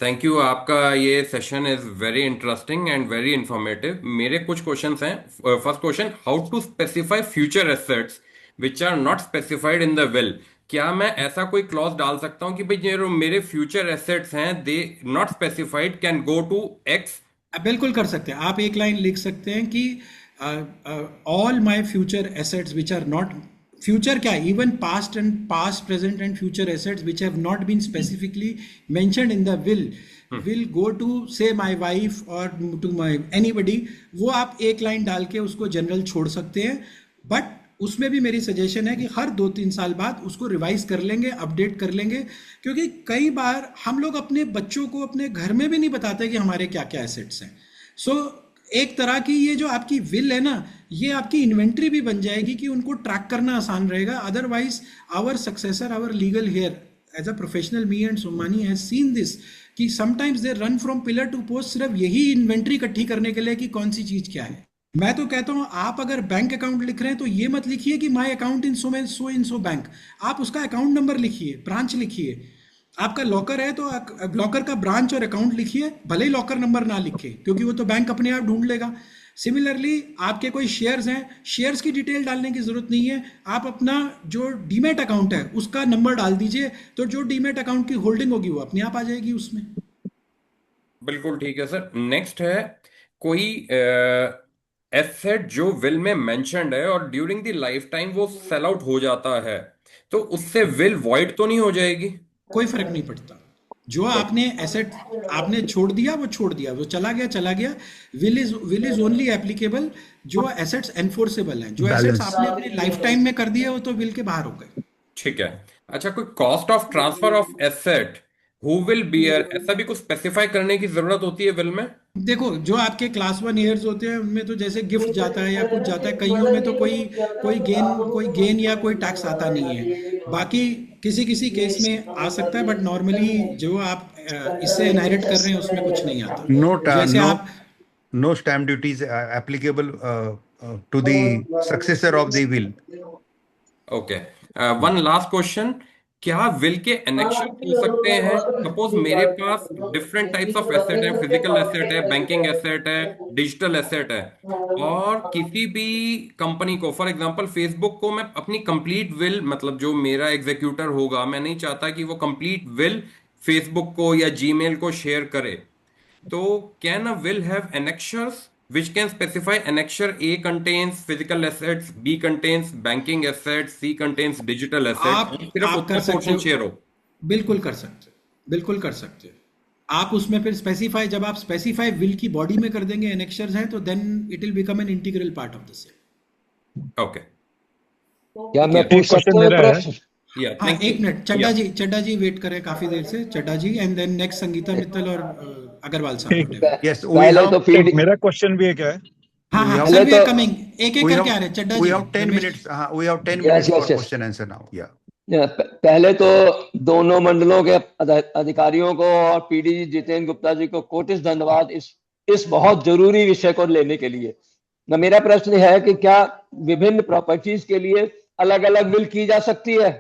Speaker 14: Thank you. आपका ये session is very interesting and very informative. मेरे कुछ क्वेश्चंस हैं. First question, how to specify future assets which are not specified in the will. क्या मैं ऐसा कोई क्लॉज डाल सकता हूँ कि भाई जो मेरे फ्यूचर एसेट्स हैं they not specified can go to X?
Speaker 9: बिल्कुल कर सकते हैं. आप एक लाइन लिख सकते हैं कि all my future assets which are not, future क्या, even past, present and future assets which have not been specifically mentioned in the will go to say my wife और टू माय एनीबडी. वो आप एक line डाल के उसको general छोड़ सकते हैं. बट उसमें भी मेरी सजेशन है कि हर 2-3 साल बाद उसको रिवाइज कर लेंगे, अपडेट कर लेंगे, क्योंकि कई बार हम लोग अपने बच्चों को अपने घर में भी नहीं बताते कि हमारे क्या क्या एसेट्स हैं. सो एक तरह की ये जो आपकी विल है ना, ये आपकी इन्वेंट्री भी बन जाएगी कि उनको ट्रैक करना आसान रहेगा. Otherwise our successor, our legal heir as a professional, me and Somani has seen this कि sometimes they run from pillar to post सिर्फ यही इन्वेंट्री इकट्ठी करने के लिए कि कौन सी चीज क्या है. मैं तो कहता हूं आप अगर बैंक अकाउंट लिख रहे हैं तो ये मत लिखिए कि my account in so bank. आप उसका अकाउंट नंबर लिखिए, ब्रांच लिखिए. आपका लॉकर है तो लॉकर का ब्रांच और अकाउंट लिखिए, भले ही लॉकर नंबर ना लिखे, क्योंकि वो तो बैंक अपने आप ढूंढ लेगा. सिमिलरली आपके कोई शेयर्स हैं, शेयर्स की डिटेल डालने की जरूरत नहीं है. आप अपना जो डीमैट अकाउंट है उसका नंबर डाल दीजिए, तो जो डीमैट अकाउंट की होल्डिंग होगी वो अपने आप आ जाएगी उसमें.
Speaker 14: बिल्कुल ठीक है सर. नेक्स्ट है, कोई एसेट जो विल में मेंशन्ड है और ड्यूरिंग द लाइफ टाइम वो सेल आउट हो जाता है, तो उससे विल वॉइड तो नहीं हो जाएगी?
Speaker 9: कोई फर्क नहीं पड़ता. जो आपने एसेट आपने छोड़ दिया वो छोड़ दिया, वो चला गया. विल इज ओनली एप्लीकेबल जो एसेट्स एनफोर्सेबल हैं. जो एसेट्स आपने अपनी लाइफ टाइम में कर दिए वो तो विल के बाहर हो गए.
Speaker 14: ठीक है. अच्छा, कोई cost of transfer of asset who will beer, ऐसा भी कुछ स्पेसिफाई करने की जरूरत होती है विल में?
Speaker 9: देखो, जो आपके क्लास 1 ईयर्स होते हैं उनमें तो जैसे गिफ्ट जाता है या कुछ जाता है, कईयों में तो कोई गेन या कोई टैक्स आता नहीं है. बाकी किसी केस में आ सकता है, बट नॉर्मली जो आप इससे इनहेरिट कर रहे हैं उसमें कुछ नहीं आता.
Speaker 2: No stamp duty is applicable to the successor of the will.
Speaker 14: Okay. One last question. क्या विल के एनेक्शन हो सकते हैं? सपोज मेरे पास डिफरेंट टाइप्स ऑफ एसेट है, फिजिकल एसेट है, बैंकिंग एसेट है, डिजिटल एसेट है, और किसी भी कंपनी को, फॉर एग्जांपल फेसबुक को, मैं अपनी कंप्लीट विल, मतलब जो मेरा एग्जीक्यूटर होगा, मैं नहीं चाहता कि वो कंप्लीट विल फेसबुक को या जीमेल को शेयर करे. तो can a will have annexures which can specify annexure A contains physical assets, B contains banking assets, C contains digital assets, सिर्फ उतना पोर्शन शेयर हो?
Speaker 9: बिल्कुल कर सकते. आप उसमें फिर स्पेसिफाई, जब आप स्पेसिफाई विल की बॉडी में कर देंगे एनेक्शर्स हैं, तो then it will become an integral part of the same.
Speaker 14: Okay.
Speaker 15: क्या मैं पूछ सकता हूं प्रश्न?
Speaker 9: हाँ, एक मिनट. चड्डा जी वेट करें काफी देर से. Chadha ji and then next Sangeeta Mittal और अग्रवाल साहब.
Speaker 2: Yes,
Speaker 16: मेरा क्वेश्चन भी एक है.
Speaker 9: हाँ, सर वी आर कमिंग. एक करके आ रहे हैं. चड्डा जी,
Speaker 2: we have 10 minutes. We have 10 minutes for question answer now.
Speaker 15: पहले तो दोनों मंडलों के अधिकारियों को और पीडी जितेंद्र गुप्ता जी को कोटिस धन्यवाद इस बहुत जरूरी विषय को लेने के लिए. मेरा प्रश्न है कि क्या विभिन्न प्रॉपर्टीज के लिए अलग अलग विल की जा सकती है?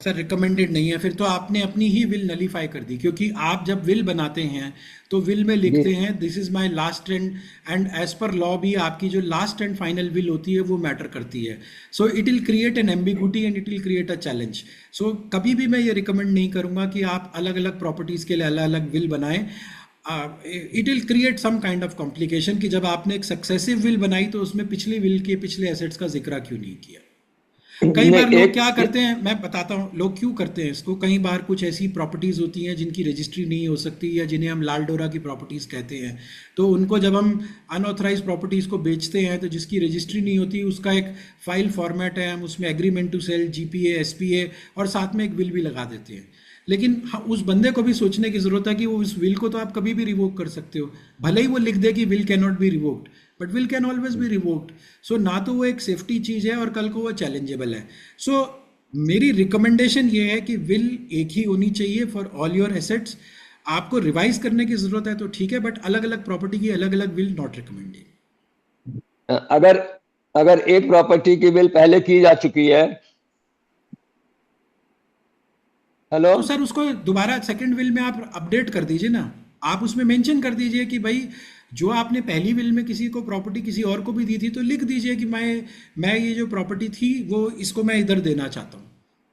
Speaker 9: सर रिकमेंडेड नहीं है. फिर तो आपने अपनी ही विल नलीफाई कर दी, क्योंकि आप जब विल बनाते हैं तो विल में लिखते हैं this is my last and as per law भी आपकी जो लास्ट एंड फाइनल विल होती है वो मैटर करती है. So it will create an ambiguity and it will create a challenge. So कभी भी मैं ये रिकमेंड नहीं करूंगा कि आप अलग अलग प्रॉपर्टीज के लिए अलग अलग विल बनाएं. It will create some kind of complication कि जब आपने एक सक्सेसिव विल बनाई तो उसमें पिछली विल के पिछले एसेट्स का जिक्र क्यों नहीं किया. कई बार लोग क्या करते हैं, मैं बताता हूँ लोग क्यों करते हैं इसको. कई बार कुछ ऐसी प्रॉपर्टीज होती हैं जिनकी रजिस्ट्री नहीं हो सकती या जिन्हें हम लाल डोरा की प्रॉपर्टीज कहते हैं. तो उनको जब हम अनऑथराइज प्रॉपर्टीज को बेचते हैं तो जिसकी रजिस्ट्री नहीं होती उसका एक फाइल फॉर्मेट है, हम उसमें agreement to sell, GPA, SPA और साथ में एक विल भी लगा देते हैं. लेकिन उस बंदे को भी सोचने की जरूरत है कि वो उस विल को तो आप कभी भी रिवोक कर सकते हो, भले ही वो लिख दे कि will can not be revoked, but will can always be revoked. So ना तो वो एक सेफ्टी चीज है और कल को वो चैलेंजेबल है. सो मेरी रिकमेंडेशन ये है कि विल एक ही होनी चाहिए फॉर ऑल योर एसेट्स. आपको रिवाइज करने की जरूरत है तो ठीक है, बट अलग अलग प्रॉपर्टी की अलग अलग विल नॉट रिकमेंडेड.
Speaker 15: अगर एक प्रॉपर्टी की विल पहले की जा चुकी है, हेलो,
Speaker 9: तो सर उसको दोबारा सेकंड विल में आप अपडेट कर दीजिए ना. आप उसमें मेंशन कर दीजिए कि भाई जो आपने पहली विल में किसी को प्रॉपर्टी किसी और को भी दी थी, तो लिख दीजिए कि मैं ये जो प्रॉपर्टी थी वो इसको मैं इधर देना चाहता हूँ.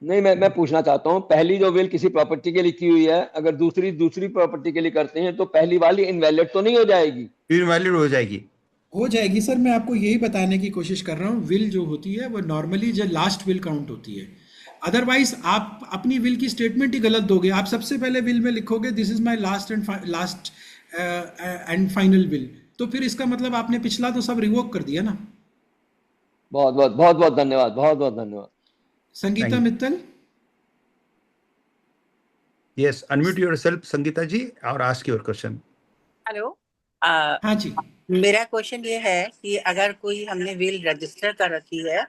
Speaker 15: नहीं, मैं पूछना चाहता हूँ, पहली जो विल किसी प्रॉपर्टी के लिए की हुई है, अगर दूसरी प्रॉपर्टी के लिए करते हैं तो पहली वाली इनवैलिड तो नहीं हो जाएगी?
Speaker 2: इनवैलिड हो जाएगी.
Speaker 9: हो जाएगी सर. मैं आपको यही बताने की कोशिश कर रहा हूँ, विल जो होती है वो नॉर्मली जो लास्ट विल काउंट होती है. अदरवाइज आप अपनी विल की स्टेटमेंट ही गलत दोगे. आप सबसे पहले विल में लिखोगे this is my last and final will, तो फिर इसका मतलब आपने पिछला तो सब रिवोक कर दिया ना.
Speaker 15: बहुत धन्यवाद.
Speaker 9: Sangeeta Mittal.
Speaker 2: Yes, unmute yourself, Sangeeta ji, और ask your question.
Speaker 17: हेलो.
Speaker 9: हाँ जी.
Speaker 17: मेरा क्वेश्चन ये है कि अगर कोई हमने विल रजिस्टर कर रखी है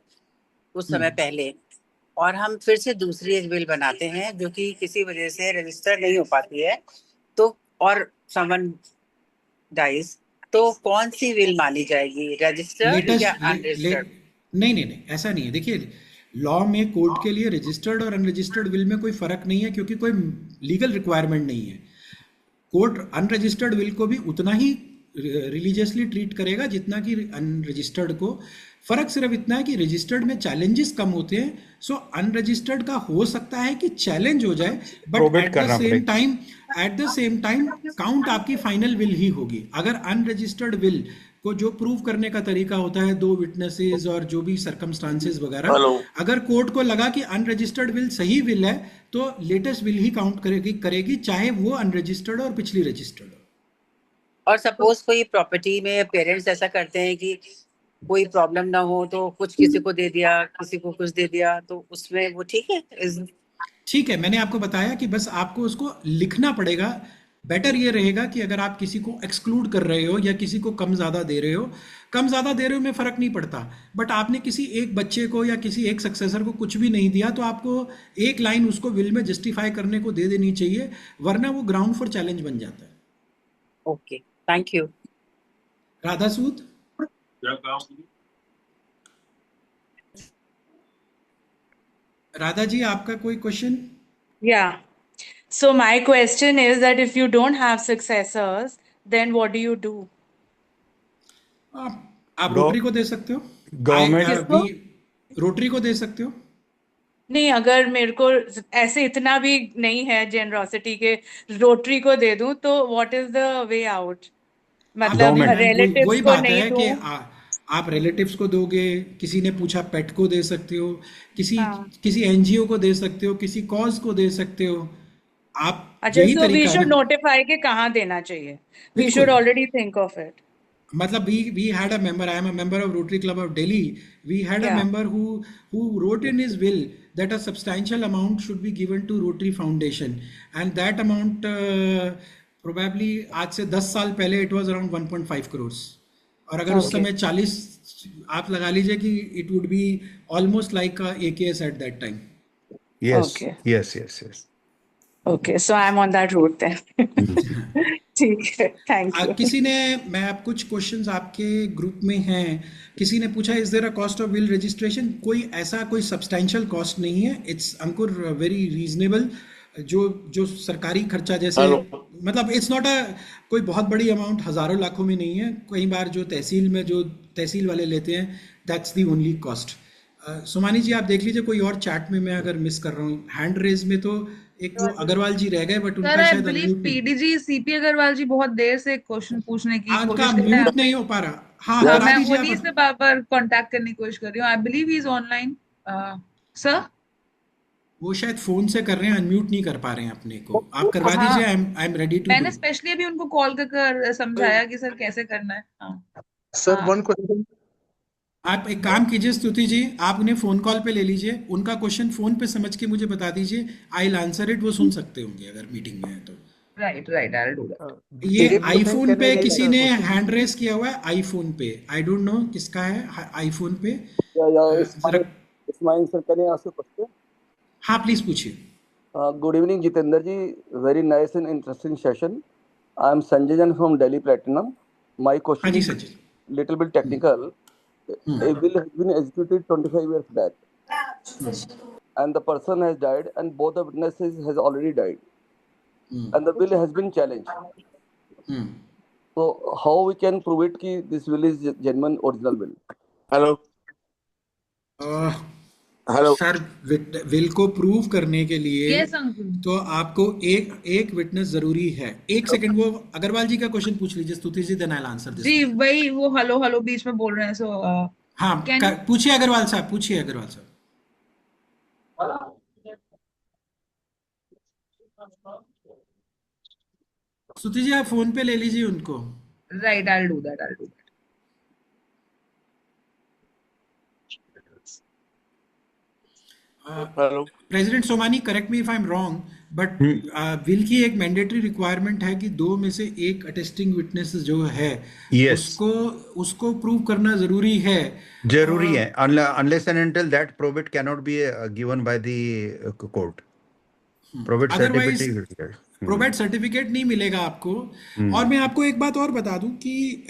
Speaker 17: कुछ समय पहले और हम फिर से दूसरी एक विल बनाते हैं जो कि किसी वजह से रजिस्टर नहीं हो पाती है, तो और समवन डाइज, तो कौन सी विल मानी जाएगी, रजिस्टर्ड या अनरजिस्टर्ड?
Speaker 9: नहीं, ऐसा नहीं है. देखिए, लॉ में कोर्ट के लिए रजिस्टर्ड और अनरजिस्टर्ड विल में कोई फर्क नहीं है, क्योंकि कोई लीगल रिक्वायरमेंट नहीं है. कोर्ट अनरजिस्टर्ड विल को भी उतना ही रिलीजियसली ट्रीट करेगा जितना कि अनरजिस्टर्ड को. फर्क सिर्फ इतना है कि रजिस्टर्ड में चैलेंजेस कम होते हैं. सो अनरजिस्टर्ड का हो सकता है कि चैलेंज हो जाए, but at the same time count आपकी फाइनल विल ही होगी. अगर अनरजिस्टर्ड विल को जो प्रूव करने का तरीका होता है, 2 विटनेसेस और जो भी सर्कमस्टांसेस वगैरह, अगर कोर्ट को लगा कि अनरजिस्टर्ड विल सही विल है तो लेटेस्ट विल ही काउंट करेगी चाहे वो अनरजिस्टर्ड और पिछली रजिस्टर्ड हो.
Speaker 17: और सपोज कोई प्रॉपर्टी में पेरेंट्स ऐसा करते हैं कि कोई प्रॉब्लम ना हो तो कुछ किसी को दे दिया, किसी को कुछ दे दिया, तो उसमें वो ठीक है?
Speaker 9: ठीक है, मैंने आपको बताया कि बस आपको उसको लिखना पड़ेगा. बेटर ये रहेगा कि अगर आप किसी को एक्सक्लूड कर रहे हो या किसी को कम ज़्यादा दे रहे हो में फ़र्क नहीं पड़ता, बट आपने किसी एक बच्चे को या किसी एक सक्सेसर को कुछ भी नहीं दिया, तो आपको एक लाइन उसको विल में जस्टिफाई करने को दे देनी चाहिए, वरना वो ग्राउंड फॉर चैलेंज बन जाता है.
Speaker 17: Okay, thank you.
Speaker 9: Radha Sood. Radha ji, आपका कोई question?
Speaker 18: Yeah. So my question is that if you don't have successors, then what do you do?
Speaker 9: आप रोटरी को दे सकते हो.
Speaker 16: गवर्नमेंट
Speaker 9: रोटरी को दे सकते हो.
Speaker 18: नहीं, अगर मेरे को ऐसे इतना भी नहीं है जेनरोसिटी के रोटरी को दे दूं, तो what is the way out? मतलब रिलेटिव्स
Speaker 9: वही
Speaker 18: को
Speaker 9: बात
Speaker 18: नहीं
Speaker 9: है
Speaker 18: दूं.
Speaker 9: कि आप रिलेटिव्स को दोगे, किसी ने पूछा पेट को दे सकते हो, किसी एनजीओ को दे सकते हो, किसी कॉज को दे सकते हो. आप
Speaker 18: अच्छा,
Speaker 9: यही
Speaker 18: so we
Speaker 9: तरीका
Speaker 18: should
Speaker 9: है.
Speaker 18: notify के कहाँ देना चाहिए. We
Speaker 9: बिल्कुल.
Speaker 18: should already think of it.
Speaker 9: मतलब we had a member, I am a member of Rotary Club of Delhi. We had a
Speaker 18: Yeah.
Speaker 9: member who wrote in his will that a substantial amount should be given to Rotary Foundation, and that amount probably आज से 10 साल पहले it was around 1.5 crores. और अगर उस समय 40 आप लगा लीजिए कि it would be almost like a AKS at that time.
Speaker 2: Yes,
Speaker 18: Okay.
Speaker 2: yes.
Speaker 18: Okay, so I'm on that route then. ठीक है, थैंक यू.
Speaker 9: किसी ने, मैं आप कुछ क्वेश्चंस आपके ग्रुप में हैं, किसी ने पूछा is there a cost of will registration. कोई सब्सटैंशियल कॉस्ट नहीं है. It's Ankur very reasonable. जो सरकारी खर्चा जैसे, मतलब इट्स नॉट कोई बहुत बड़ी अमाउंट, हजारों लाखों में नहीं है. कई बार जो तहसील वाले लेते हैं, that's the only cost. Sumani जी, आप देख लीजिए कोई और चैट में, मैं अगर मिस कर रहा हूँ. हैंड रेज में तो एक वो अग्रवाल जी रह गए, बट उनका शायद अनम्यूट
Speaker 7: पीडीजी सीपी अग्रवाल जी बहुत देर से क्वेश्चन पूछने की कोशिश कर रहे
Speaker 9: म्यूट नहीं हो पा रहा. हाँ,
Speaker 7: हैं.
Speaker 9: करा
Speaker 7: मैं
Speaker 9: दीजिए
Speaker 7: उन्हीं
Speaker 9: आप.
Speaker 7: से बार-बार कांटेक्ट करने की कोशिश कर रही हूँ. I believe he is online. Sir,
Speaker 9: वो शायद फोन से कर रहे हैं, अनम्यूट नहीं कर पा रहे हैं अपने को. आप करवा दीजिए. I am ready to.
Speaker 7: मैंने स्पेशली अभी उनको कॉल कर समझाया कि सर कैसे करना है.
Speaker 12: Sir, one question.
Speaker 9: आप एक काम कीजिए स्तुति जी, आप उन्हें फोन कॉल पे ले लीजिए, उनका क्वेश्चन फोन पे समझ के मुझे बता दीजिए. आई विल आंसर इट. वो सुन सकते होंगे अगर मीटिंग में है तो.
Speaker 7: Right, right. I'll do that.
Speaker 9: ये आईफोन पे किसी ने हैंड रेस किया हुआ है, आईफोन पे, आई डोंट नो किसका है आईफोन पे।
Speaker 19: Ismail sir, can I ask you a question?
Speaker 9: हाँ प्लीज पूछिए।
Speaker 19: Good evening, Jitendra ji. Very nice and interesting session. I am Sanjay Jan from Delhi Platinum. My question is little bit technical. A will has been executed 25 years back, and the person has died, and both the witnesses has already died, and the will has been challenged. So how we can prove it कि this will is genuine original will?
Speaker 5: Hello.
Speaker 9: Hello sir, will को prove करने के लिए
Speaker 7: Yes, uncle.
Speaker 9: तो आपको एक witness जरूरी है। एक सेकंड, वो अग्रवाल जी का क्वेश्चन पूछ लीजिए Stuti ji, then I will answer this.
Speaker 7: जी वही वो हेलो हेलो बीच में बोल रहे हैं, सो
Speaker 9: हाँ पूछिए अग्रवाल साहब, पूछिए अग्रवाल साहब। स्तुति जी आप फोन पे ले लीजिए उनको।
Speaker 7: Right, I'll do that.
Speaker 9: President Somani, correct me if I am wrong, but will की एक मैंडेटरी रिक्वायरमेंट है कि दो में से एक अटेस्टिंग विटनेस जो है उसको प्रूव करना जरूरी है।
Speaker 2: जरूरी है, unless and until that probate can not be given by the court.
Speaker 9: Probate certificate नहीं मिलेगा आपको। और मैं आपको एक बात और बता दूं कि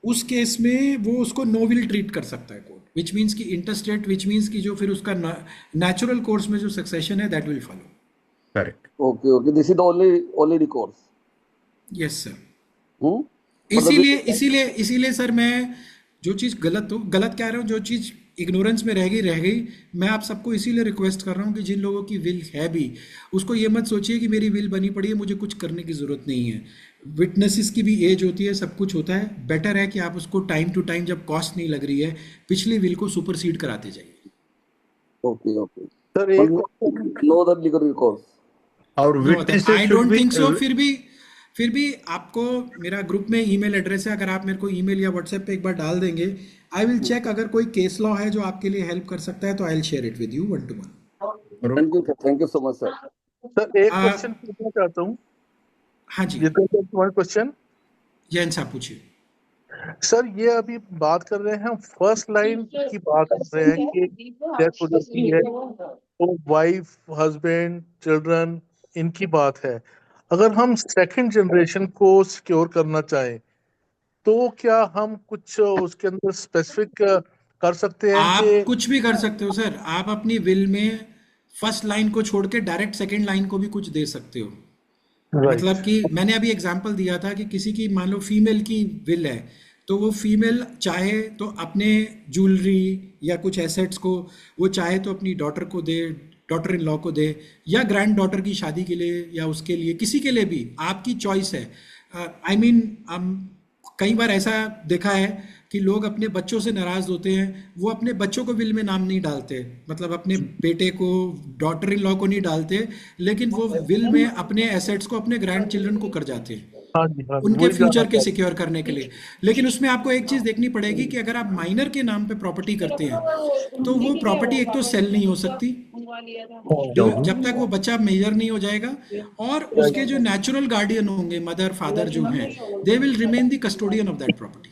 Speaker 9: उस केस में वो उसको नो विल ट्रीट कर सकता है कोर्ट, विच मीन्स की इंटरस्टेट, विच मीन्स की जो फिर उसका नेचुरल कोर्स में जो सक्सेशन है that will follow.
Speaker 2: Correct.
Speaker 19: Okay. This is the only recourse.
Speaker 9: Yes sir. इसीलिए सर मैं जो चीज़ गलत कह रहा हूँ, जो चीज़ इग्नोरेंस में रह गई, मैं आप सबको इसीलिए रिक्वेस्ट कर रहा हूँ कि जिन लोगों की विल है भी, उसको ये मत सोचिए कि मेरी विल बनी पड़ी है, मुझे कुछ करने की ज़रूरत नहीं है। विटनेसेस की भी एज होती है, सब कुछ होता है। बेटर है कि आप उसको टाइम टू टाइम, जब कॉस्ट नहीं लग रही है, पिछली विल को सुपरसीड कराते जाइए।
Speaker 19: Okay. Sir, no the legal recourse.
Speaker 2: और witnesses
Speaker 9: I don't think so. फिर भी आपको मेरा ग्रुप में ईमेल एड्रेस है, अगर आप मेरे को ईमेल या व्हाट्सएप पे एक बार डाल देंगे, आई विल चेक। अगर कोई केस लॉ है जो आपके लिए हेल्प कर सकता है तो I will share it with you 1-to-1।
Speaker 19: Thank you so much, sir.
Speaker 12: Sir एक क्वेश्चन पूछना चाहता हूँ।
Speaker 9: हाँ जी,
Speaker 12: तुम्हारा क्वेश्चन।
Speaker 9: जैन साहब पूछिए।
Speaker 12: सर ये अभी बात कर रहे हैं, हम फर्स्ट लाइन की बात कर रहे हैं कि डेथ हो जाती है तो वाइफ, हस्बैंड, चिल्ड्रन, इनकी बात है। अगर हम सेकंड जनरेशन को सिक्योर करना चाहें तो क्या हम कुछ उसके अंदर स्पेसिफिक कर सकते हैं?
Speaker 9: आप कुछ भी कर सकते हो सर। आप अपनी विल में फर्स्ट लाइन को छोड़ के डायरेक्ट सेकंड लाइन को भी कुछ दे सकते हो। मतलब कि मैंने अभी एग्जांपल दिया था कि किसी की मान लो फीमेल की विल है, तो वो फीमेल चाहे तो अपने ज्वेलरी या कुछ एसेट्स को वो चाहे तो अपनी डॉटर को दे, डॉटर इन लॉ को दे, या ग्रैंड डॉटर की शादी के लिए या उसके लिए, किसी के लिए भी आपकी चॉइस है। आई मीन कई बार ऐसा देखा है कि लोग अपने बच्चों से नाराज होते हैं, वो अपने बच्चों को विल में नाम नहीं डालते, मतलब अपने बेटे को, डॉटर इन लॉ को नहीं डालते, लेकिन वो विल में अपने एसेट्स को अपने ग्रैंड चिल्ड्रन को कर जाते हैं उनके फ्यूचर के सिक्योर करने के लिए। लेकिन उसमें आपको एक चीज देखनी पड़ेगी कि अगर आप माइनर के नाम पे प्रॉपर्टी करते हैं तो वो प्रॉपर्टी एक तो सेल नहीं हो सकती जब तक वो बच्चा मेजर नहीं हो जाएगा, और उसके जो नेचुरल गार्डियन होंगे, मदर फादर जो हैं, they will remain the custodian of that property.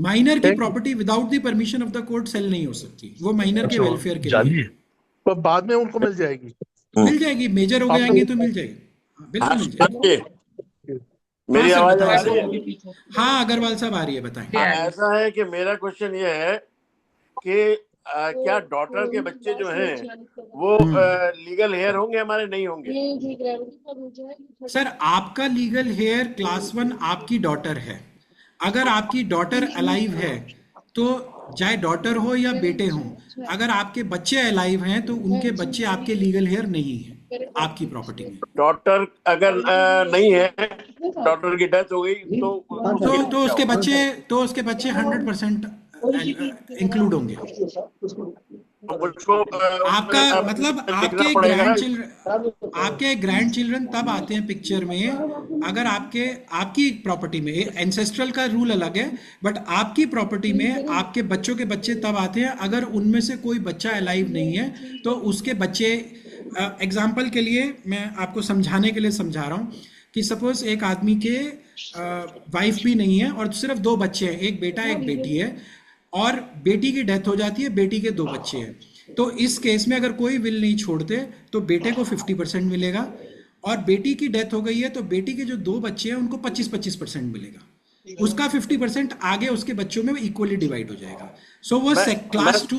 Speaker 9: Minor की property without the permission of the court sale नहीं हो सकती, वो माइनर के वेलफेयर के लिए।
Speaker 12: तो बाद में उनको मिल जाएगी, मेजर हो जाएंगे तो मिल जाएगी, बिल्कुल मिल जाएगी।
Speaker 5: मेरी आवाज आ रही है?
Speaker 9: हाँ अग्रवाल साहब आ रही है, बताएं।
Speaker 5: ऐसा है कि मेरा क्वेश्चन ये है कि क्या डॉटर के बच्चे जो हैं वो लीगल हेयर होंगे हमारे, नहीं होंगे?
Speaker 9: सर आपका लीगल हेयर क्लास 1 आपकी डॉटर है। अगर आपकी डॉटर अलाइव है तो चाहे डॉटर हो या बेटे हो, अगर आपके बच्चे अलाइव हैं तो उनके बच्चे आपके लीगल हेयर नहीं है आपकी प्रॉपर्टी में।
Speaker 5: डॉटर अगर नहीं है, डॉटर की डेथ हो गई
Speaker 9: तो उसके बच्चे 100% इंक्लूड होंगे। आपका मतलब आपके ग्रैंड चिल्ड्रन तब आते हैं पिक्चर में अगर आपकी प्रॉपर्टी में। एंसेस्ट्रल का रूल अलग है, बट आपकी प्रॉपर्टी में आपके बच्चों के बच्चे तब आते हैं अगर उनमें से कोई बच्चा अलाइव नहीं है, तो उसके बच्चे एग्जाम्पल के लिए मैं आपको समझाने के लिए समझा रहा हूँ कि सपोज एक आदमी के वाइफ भी नहीं है और सिर्फ 2 बच्चे हैं, एक बेटा एक बेटी है, और बेटी की डेथ हो जाती है, बेटी के 2 बच्चे हैं। तो इस केस में अगर कोई विल नहीं छोड़ते तो बेटे को 50% मिलेगा, और बेटी की डेथ हो गई है तो बेटी के जो 2 बच्चे हैं उनको 25% मिलेगा। उसका 50% आगे उसके बच्चों में इक्वली डिवाइड हो जाएगा। सो वो क्लास 2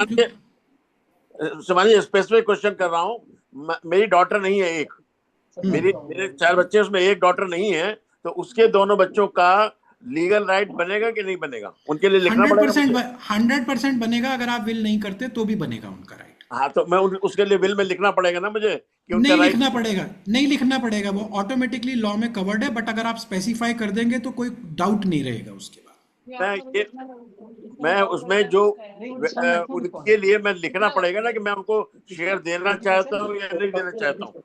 Speaker 5: शिवानी स्पेसिफिक क्वेश्चन कर रहा हूँ। मेरी डॉटर नहीं है एक, मेरे 4 बच्चे, उसमें एक डॉटर नहीं है, तो उसके दोनों बच्चों का लीगल राइट बनेगा कि नहीं बनेगा? उनके लिए लिखना पड़ेगा?
Speaker 9: 100% बनेगा। अगर आप विल नहीं करते तो भी बनेगा उनका राइट।
Speaker 5: हाँ, तो मैं उसके लिए विल में लिखना पड़ेगा ना मुझे कि उनका
Speaker 9: नहीं लिखना पड़ेगा, नहीं लिखना पड़ेगा, वो ऑटोमेटिकली लॉ में कवर्ड है। बट अगर आप स्पेसिफाई कर देंगे तो कोई डाउट नहीं रहेगा उसके बाद।
Speaker 5: मैं उसमें जो उनके लिए मैं लिखना पड़ेगा ना कि मैं उनको शेयर देना चाहता हूँ या नहीं देना चाहता हूँ।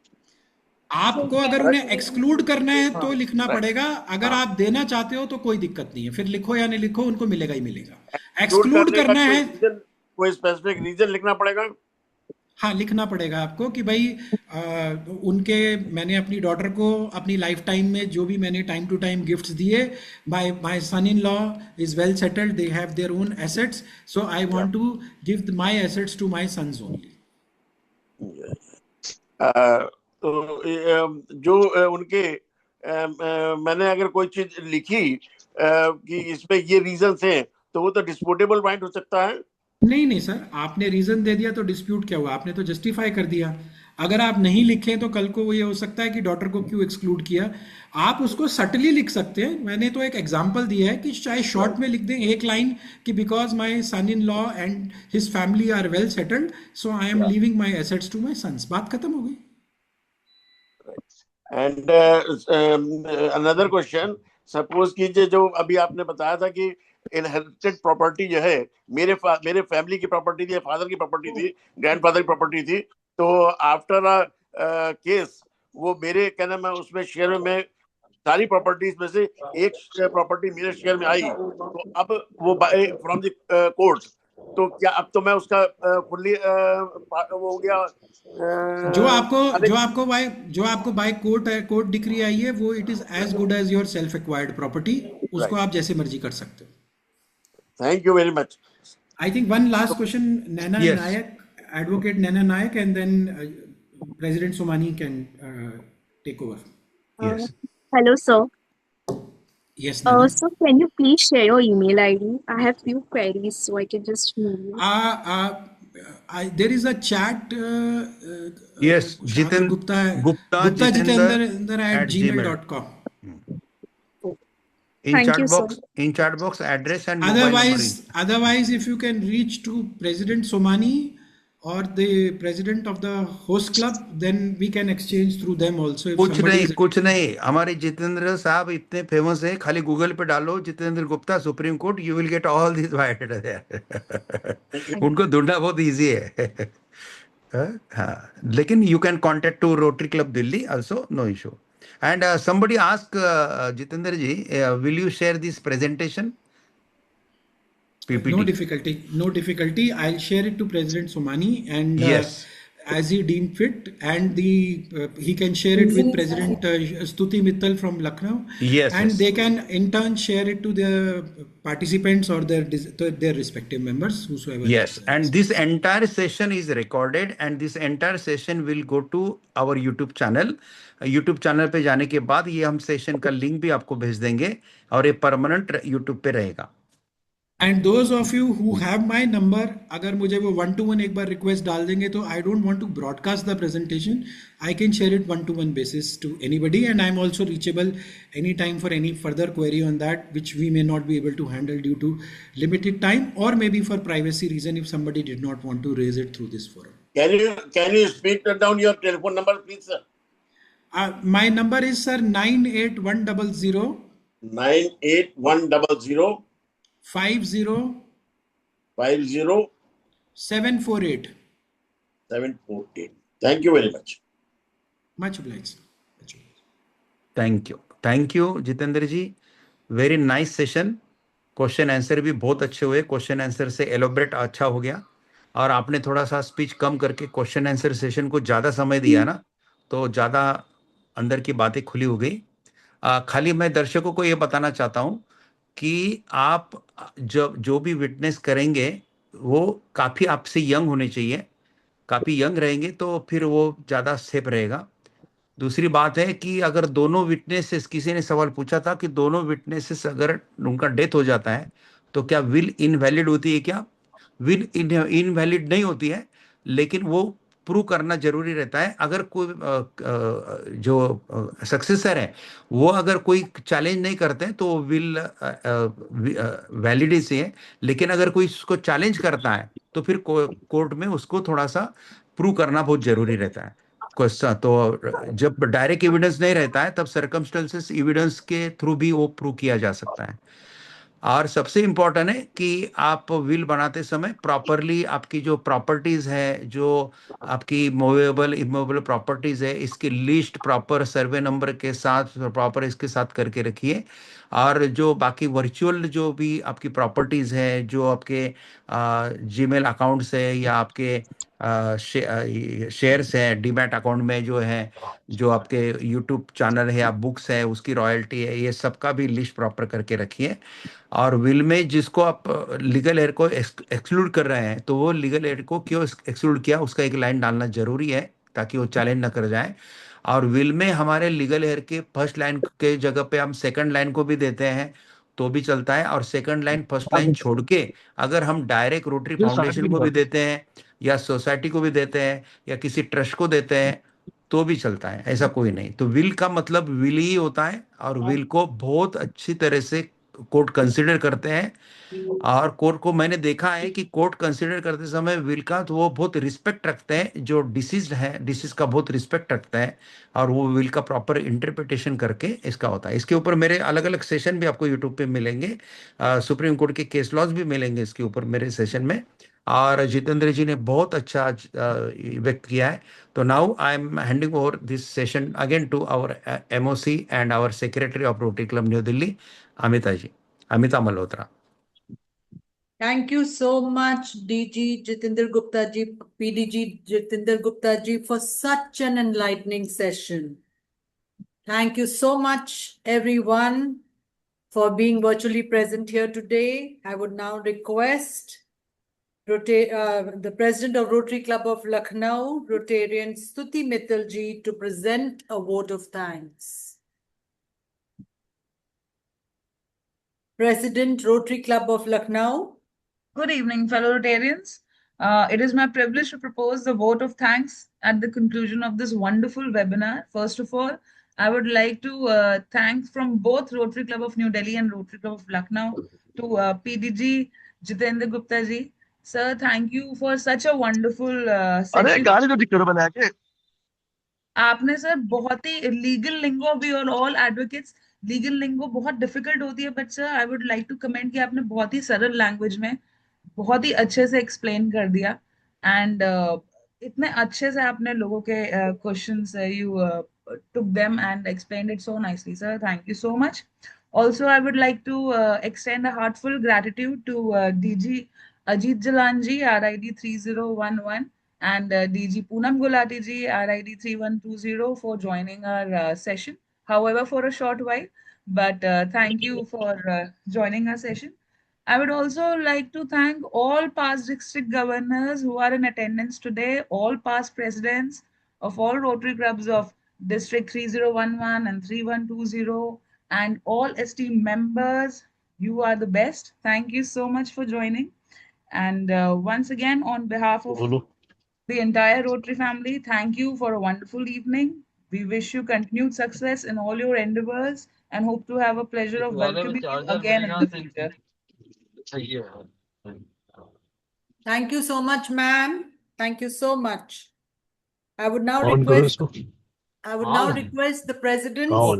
Speaker 9: आपको अगर उन्हें एक्सक्लूड करना है तो लिखना पड़ेगा, अगर आप देना चाहते हो तो कोई दिक्कत नहीं है, फिर लिखो या नहीं लिखो उनको मिलेगा ही मिलेगा। एक्सक्लूड करना है,
Speaker 5: कोई स्पेसिफिक रीजन लिखना पड़ेगा?
Speaker 9: हाँ लिखना पड़ेगा आपको कि भाई उनके, मैंने अपनी डॉटर को अपनी लाइफ टाइम में जो भी मैंने टाइम टू टाइम गिफ्ट्स दिए, my son in law is well settled, they have their own assets, so I want to give my assets to my sons only.
Speaker 5: तो जो उनके मैंने अगर कोई चीज लिखी कि इसमें ये रीजंस हैं, तो वो तो डिस्प्यूटेबल पॉइंट हो सकता है?
Speaker 9: नहीं सर, आपने रीजन दे दिया तो डिस्प्यूट क्या हुआ? आपने तो जस्टिफाई कर दिया। अगर आप नहीं लिखे तो कल को वो ये हो सकता है कि डॉटर को क्यों एक्सक्लूड किया। आप उसको सटली लिख सकते हैं। मैंने तो एक एग्जांपल दिया है कि चाहे शॉर्ट में लिख दें एक लाइन कि because my son in law and his family are well settled, so I am leaving my assets to my sons. बात खत्म हो गई।
Speaker 5: एंड अनदर क्वेश्चन, सपोज कीजिए जो अभी आपने बताया था कि इनहेरिटेड प्रॉपर्टी जो है, मेरे फैमिली की प्रॉपर्टी थी, फादर की प्रॉपर्टी थी, ग्रैंडफादर की प्रॉपर्टी थी, तो आफ्टर अ केस वो मेरे कहना मैं उसमें शेयर में सारी प्रॉपर्टीज में से एक प्रॉपर्टी मेरे शेयर में आई, तो अब वो फ्रॉम द कोर्ट, तो क्या अब तो मैं उसका फुल्ली वो हो गया?
Speaker 9: जो आपको बाय कोर्ट डिक्री आई है वो it is as good as your self acquired property, उसको आप जैसे मर्जी कर सकते हो।
Speaker 5: Thank you very much.
Speaker 9: I think one last question, Naina Nayak, Advocate Naina Nayak, and then President Somani can take over.
Speaker 2: Yes.
Speaker 20: Hello, sir.
Speaker 9: Yes, Naina.
Speaker 20: So can you please share your email ID? I have few queries, so I can just mail you.
Speaker 9: There is a chat.
Speaker 2: Yes,
Speaker 9: Gupta Jitendra at gmail.com.
Speaker 2: In chat box address and
Speaker 9: otherwise if you can reach to President Somani or the president of the host club, then we can exchange through them also.
Speaker 2: कुछ नहीं हमारे जितेंद्र साहब इतने famous है, खाली Google पे डालो Jitendra Gupta supreme court, you will get all this उनको ढूंढना बहुत इजी है। हाँ, लेकिन you can contact to Rotary Club Delhi also, no issue. And somebody asked Jitendra ji, will you share this presentation? PPT.
Speaker 9: No difficulty. I'll share it to President Somani, and as he deemed fit, and he can share it with President Stuti Mittal from Lucknow. And they can in turn share it to the participants or their respective members, whosoever.
Speaker 2: Yes, and this entire session is recorded, and this entire session will go to our YouTube channel. YouTube channel पे जाने के बाद ये हम session का link भी आपको भेज देंगे और ये परमानेंट YouTube पे रहेगा।
Speaker 9: And those of you who have my number, अगर मुझे वो 1-to-1 एक बार रिक्वेस्ट डाल देंगे तो I don't want to broadcast the presentation. I can share it 1-to-1 basis to anybody, and I'm also reachable anytime for any further query on that, which we may not be able to handle due to limited time, or maybe for privacy reason if somebody did not want to raise it through this forum.
Speaker 5: Can you speak down your telephone number, please, sir?
Speaker 9: My number is, sir, 98100 50 748.
Speaker 5: Thank you very much.
Speaker 9: Much obliged.
Speaker 2: Thank you Jitendra ji, very nice session. Question answer भी बहुत अच्छे हुए, question answer से elaborate अच्छा हो गया। और आपने थोड़ा सा स्पीच कम करके क्वेश्चन आंसर सेशन को ज़्यादा समय दिया ना, तो ज़्यादा अंदर की बातें खुली हो गई। खाली मैं दर्शकों को ये बताना चाहता हूँ कि आप जो भी विटनेस करेंगे वो काफ़ी आपसे यंग होने चाहिए। काफ़ी यंग रहेंगे तो फिर वो ज़्यादा सेफ रहेगा। दूसरी बात है कि अगर दोनों विटनेसेस, किसी ने सवाल पूछा था कि दोनों विटनेसेस अगर उनका डेथ हो जाता है तो क्या विल इनवैलिड होती है क्या? विल इनवैलिड नहीं होती है, लेकिन वो प्रूव करना जरूरी रहता है। अगर कोई जो सक्सेसर है वो अगर कोई चैलेंज नहीं करते हैं तो विल वैलिड ही है, लेकिन अगर कोई उसको चैलेंज करता है तो फिर कोर्ट में उसको थोड़ा सा प्रूव करना बहुत जरूरी रहता है। क्वेश्चन तो जब डायरेक्ट एविडेंस नहीं रहता है तब सर्कमस्टेंसेस एविडेंस के थ्रू भी वो प्रूव किया जा सकता है। और सबसे इम्पोर्टेंट है कि आप विल बनाते समय प्रॉपरली आपकी जो प्रॉपर्टीज है, जो आपकी मूवेबल इमूवेबल प्रॉपर्टीज है, इसकी लिस्ट प्रॉपर सर्वे नंबर के साथ प्रॉपर इसके साथ करके रखिए। और जो बाकी वर्चुअल जो भी आपकी प्रॉपर्टीज है, जो आपके जीमेल अकाउंट्स है या आपके शेयर्स है डीमैट अकाउंट में जो है, जो आपके यूट्यूब चैनल है या बुक्स है उसकी रॉयल्टी है, ये सबका भी लिस्ट प्रॉपर करके रखिए। और विल में जिसको आप लीगल एयर को एक्सक्लूड कर रहे हैं तो वो लीगल एयर को क्यों एक्सक्लूड किया उसका एक लाइन डालना जरूरी है ताकि वो चैलेंज ना कर जाए। और विल में हमारे लीगल एयर के फर्स्ट लाइन के जगह पे हम सेकंड लाइन को भी देते हैं तो भी चलता है। और सेकंड लाइन फर्स्ट लाइन छोड़ के अगर हम डायरेक्ट रोटरी फाउंडेशन को भी देते हैं या सोसाइटी को भी देते हैं या किसी ट्रस्ट को देते हैं तो भी चलता है, ऐसा कोई नहीं। तो विल का मतलब विल ही होता है और विल को बहुत अच्छी तरह से कोर्ट कंसिडर करते हैं। और कोर्ट को मैंने देखा है कि कोर्ट कंसिडर करते समय विल का तो वो बहुत रिस्पेक्ट रखते हैं, जो डिसीज है डिसीज का बहुत रिस्पेक्ट रखते हैं और वो विल का प्रॉपर इंटरप्रिटेशन करके इसका होता है। इसके ऊपर मेरे अलग अलग सेशन भी आपको यूट्यूब पे मिलेंगे, सुप्रीम कोर्ट के केस लॉज भी मिलेंगे इसके ऊपर मेरे सेशन में। और जितेंद्र जी ने बहुत अच्छा व्यक्त किया है। तो now I am handing over this session again to our MOC and our secretary of Rotary club New Delhi, Amita ji, Amita Malhotra.
Speaker 1: Thank you so much, DG Jitendra Gupta ji, PDG Jitendra Gupta ji, for such an enlightening session. Thank you so much, everyone, for being virtually present here today. I would now request the President of Rotary Club of Lucknow, Rotarian Stuti Mittal ji, to present a vote of thanks. President, Rotary Club of Lucknow.
Speaker 7: Good evening, fellow Rotarians. It is my privilege to propose the vote of thanks at the conclusion of this wonderful webinar. First of all, I would like to thank from both Rotary Club of New Delhi and Rotary Club of Lucknow to PDG Jitendra Gupta ji. Sir, thank you for such a wonderful session. आपने sir बहुत ही legal लिंगो भी और all advocates legal लिंगो बहुत difficult होती है, but sir I would like to comment कि आपने बहुत ही सरल लैंग्वेज में बहुत ही अच्छे से एक्सप्लेन कर दिया एंड इतने अच्छे से आपने लोगों के questions you took them and explained it so nicely, sir. Thank you so much. Also, I would like to extend a heartfelt gratitude to DG Ajit Jalanji, RID 3011, and DG Poonam Gulati ji, RID 3120, for joining our session. However, for a short while, but thank you for joining our session. I would also like to thank all past district governors who are in attendance today, all past presidents of all Rotary clubs of District 3011 and 3120, and all esteemed members. You are the best. Thank you so much for joining. And once again, on behalf of the entire Rotary family, thank you for a wonderful evening. We wish you continued success in all your endeavors and hope to have a pleasure of welcoming you again in the future.
Speaker 1: Thank you so much, ma'am. Thank you so much. I would now request the presidents of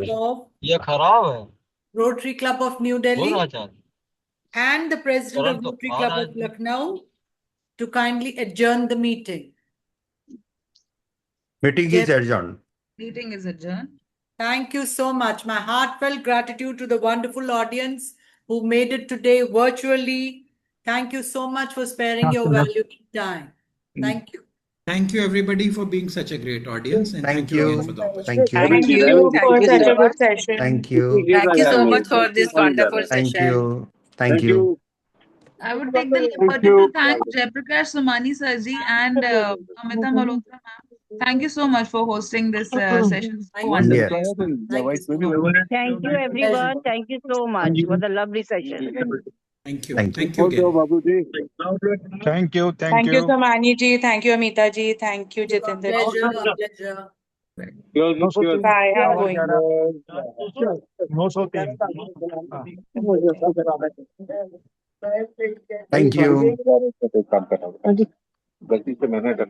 Speaker 1: Rotary Club of New Delhi and the president of Rotary Club of Lucknow to kindly adjourn the meeting.
Speaker 2: Meeting is adjourned.
Speaker 7: Meeting is adjourned.
Speaker 1: Thank you so much. My heartfelt gratitude to the wonderful audience who made it today virtually, Thank you so much for sparing your valuable time. Thank you.
Speaker 9: Thank you, everybody, for being such a great audience. And
Speaker 2: Thank
Speaker 9: you again
Speaker 2: you.
Speaker 9: for the opportunity.
Speaker 2: Thank you.
Speaker 3: Thank you for
Speaker 17: Thank you
Speaker 3: such
Speaker 17: so
Speaker 3: a good
Speaker 17: much.
Speaker 3: session.
Speaker 2: Thank you.
Speaker 17: Thank you so much for this wonderful
Speaker 2: Thank
Speaker 17: session.
Speaker 2: you. Thank you.
Speaker 7: I would take the liberty to thank Jayaprakash Somani Sarji and Amita Malhotra ma'am. Thank you so much for hosting this session so
Speaker 1: Thank you.
Speaker 7: wonderfully.
Speaker 2: Yes.
Speaker 1: Thank you so much.
Speaker 21: Thank you, everyone. Thank you so much for the lovely session.
Speaker 9: Thank you.
Speaker 2: Thank you.
Speaker 9: Thank you again.
Speaker 10: Thank you.
Speaker 18: Thank you, Samani ji. Thank you, Amita ji. Thank you, Jitendra ji.
Speaker 1: Pleasure, a pleasure.
Speaker 18: Bye. I'm going.
Speaker 2: Thank you.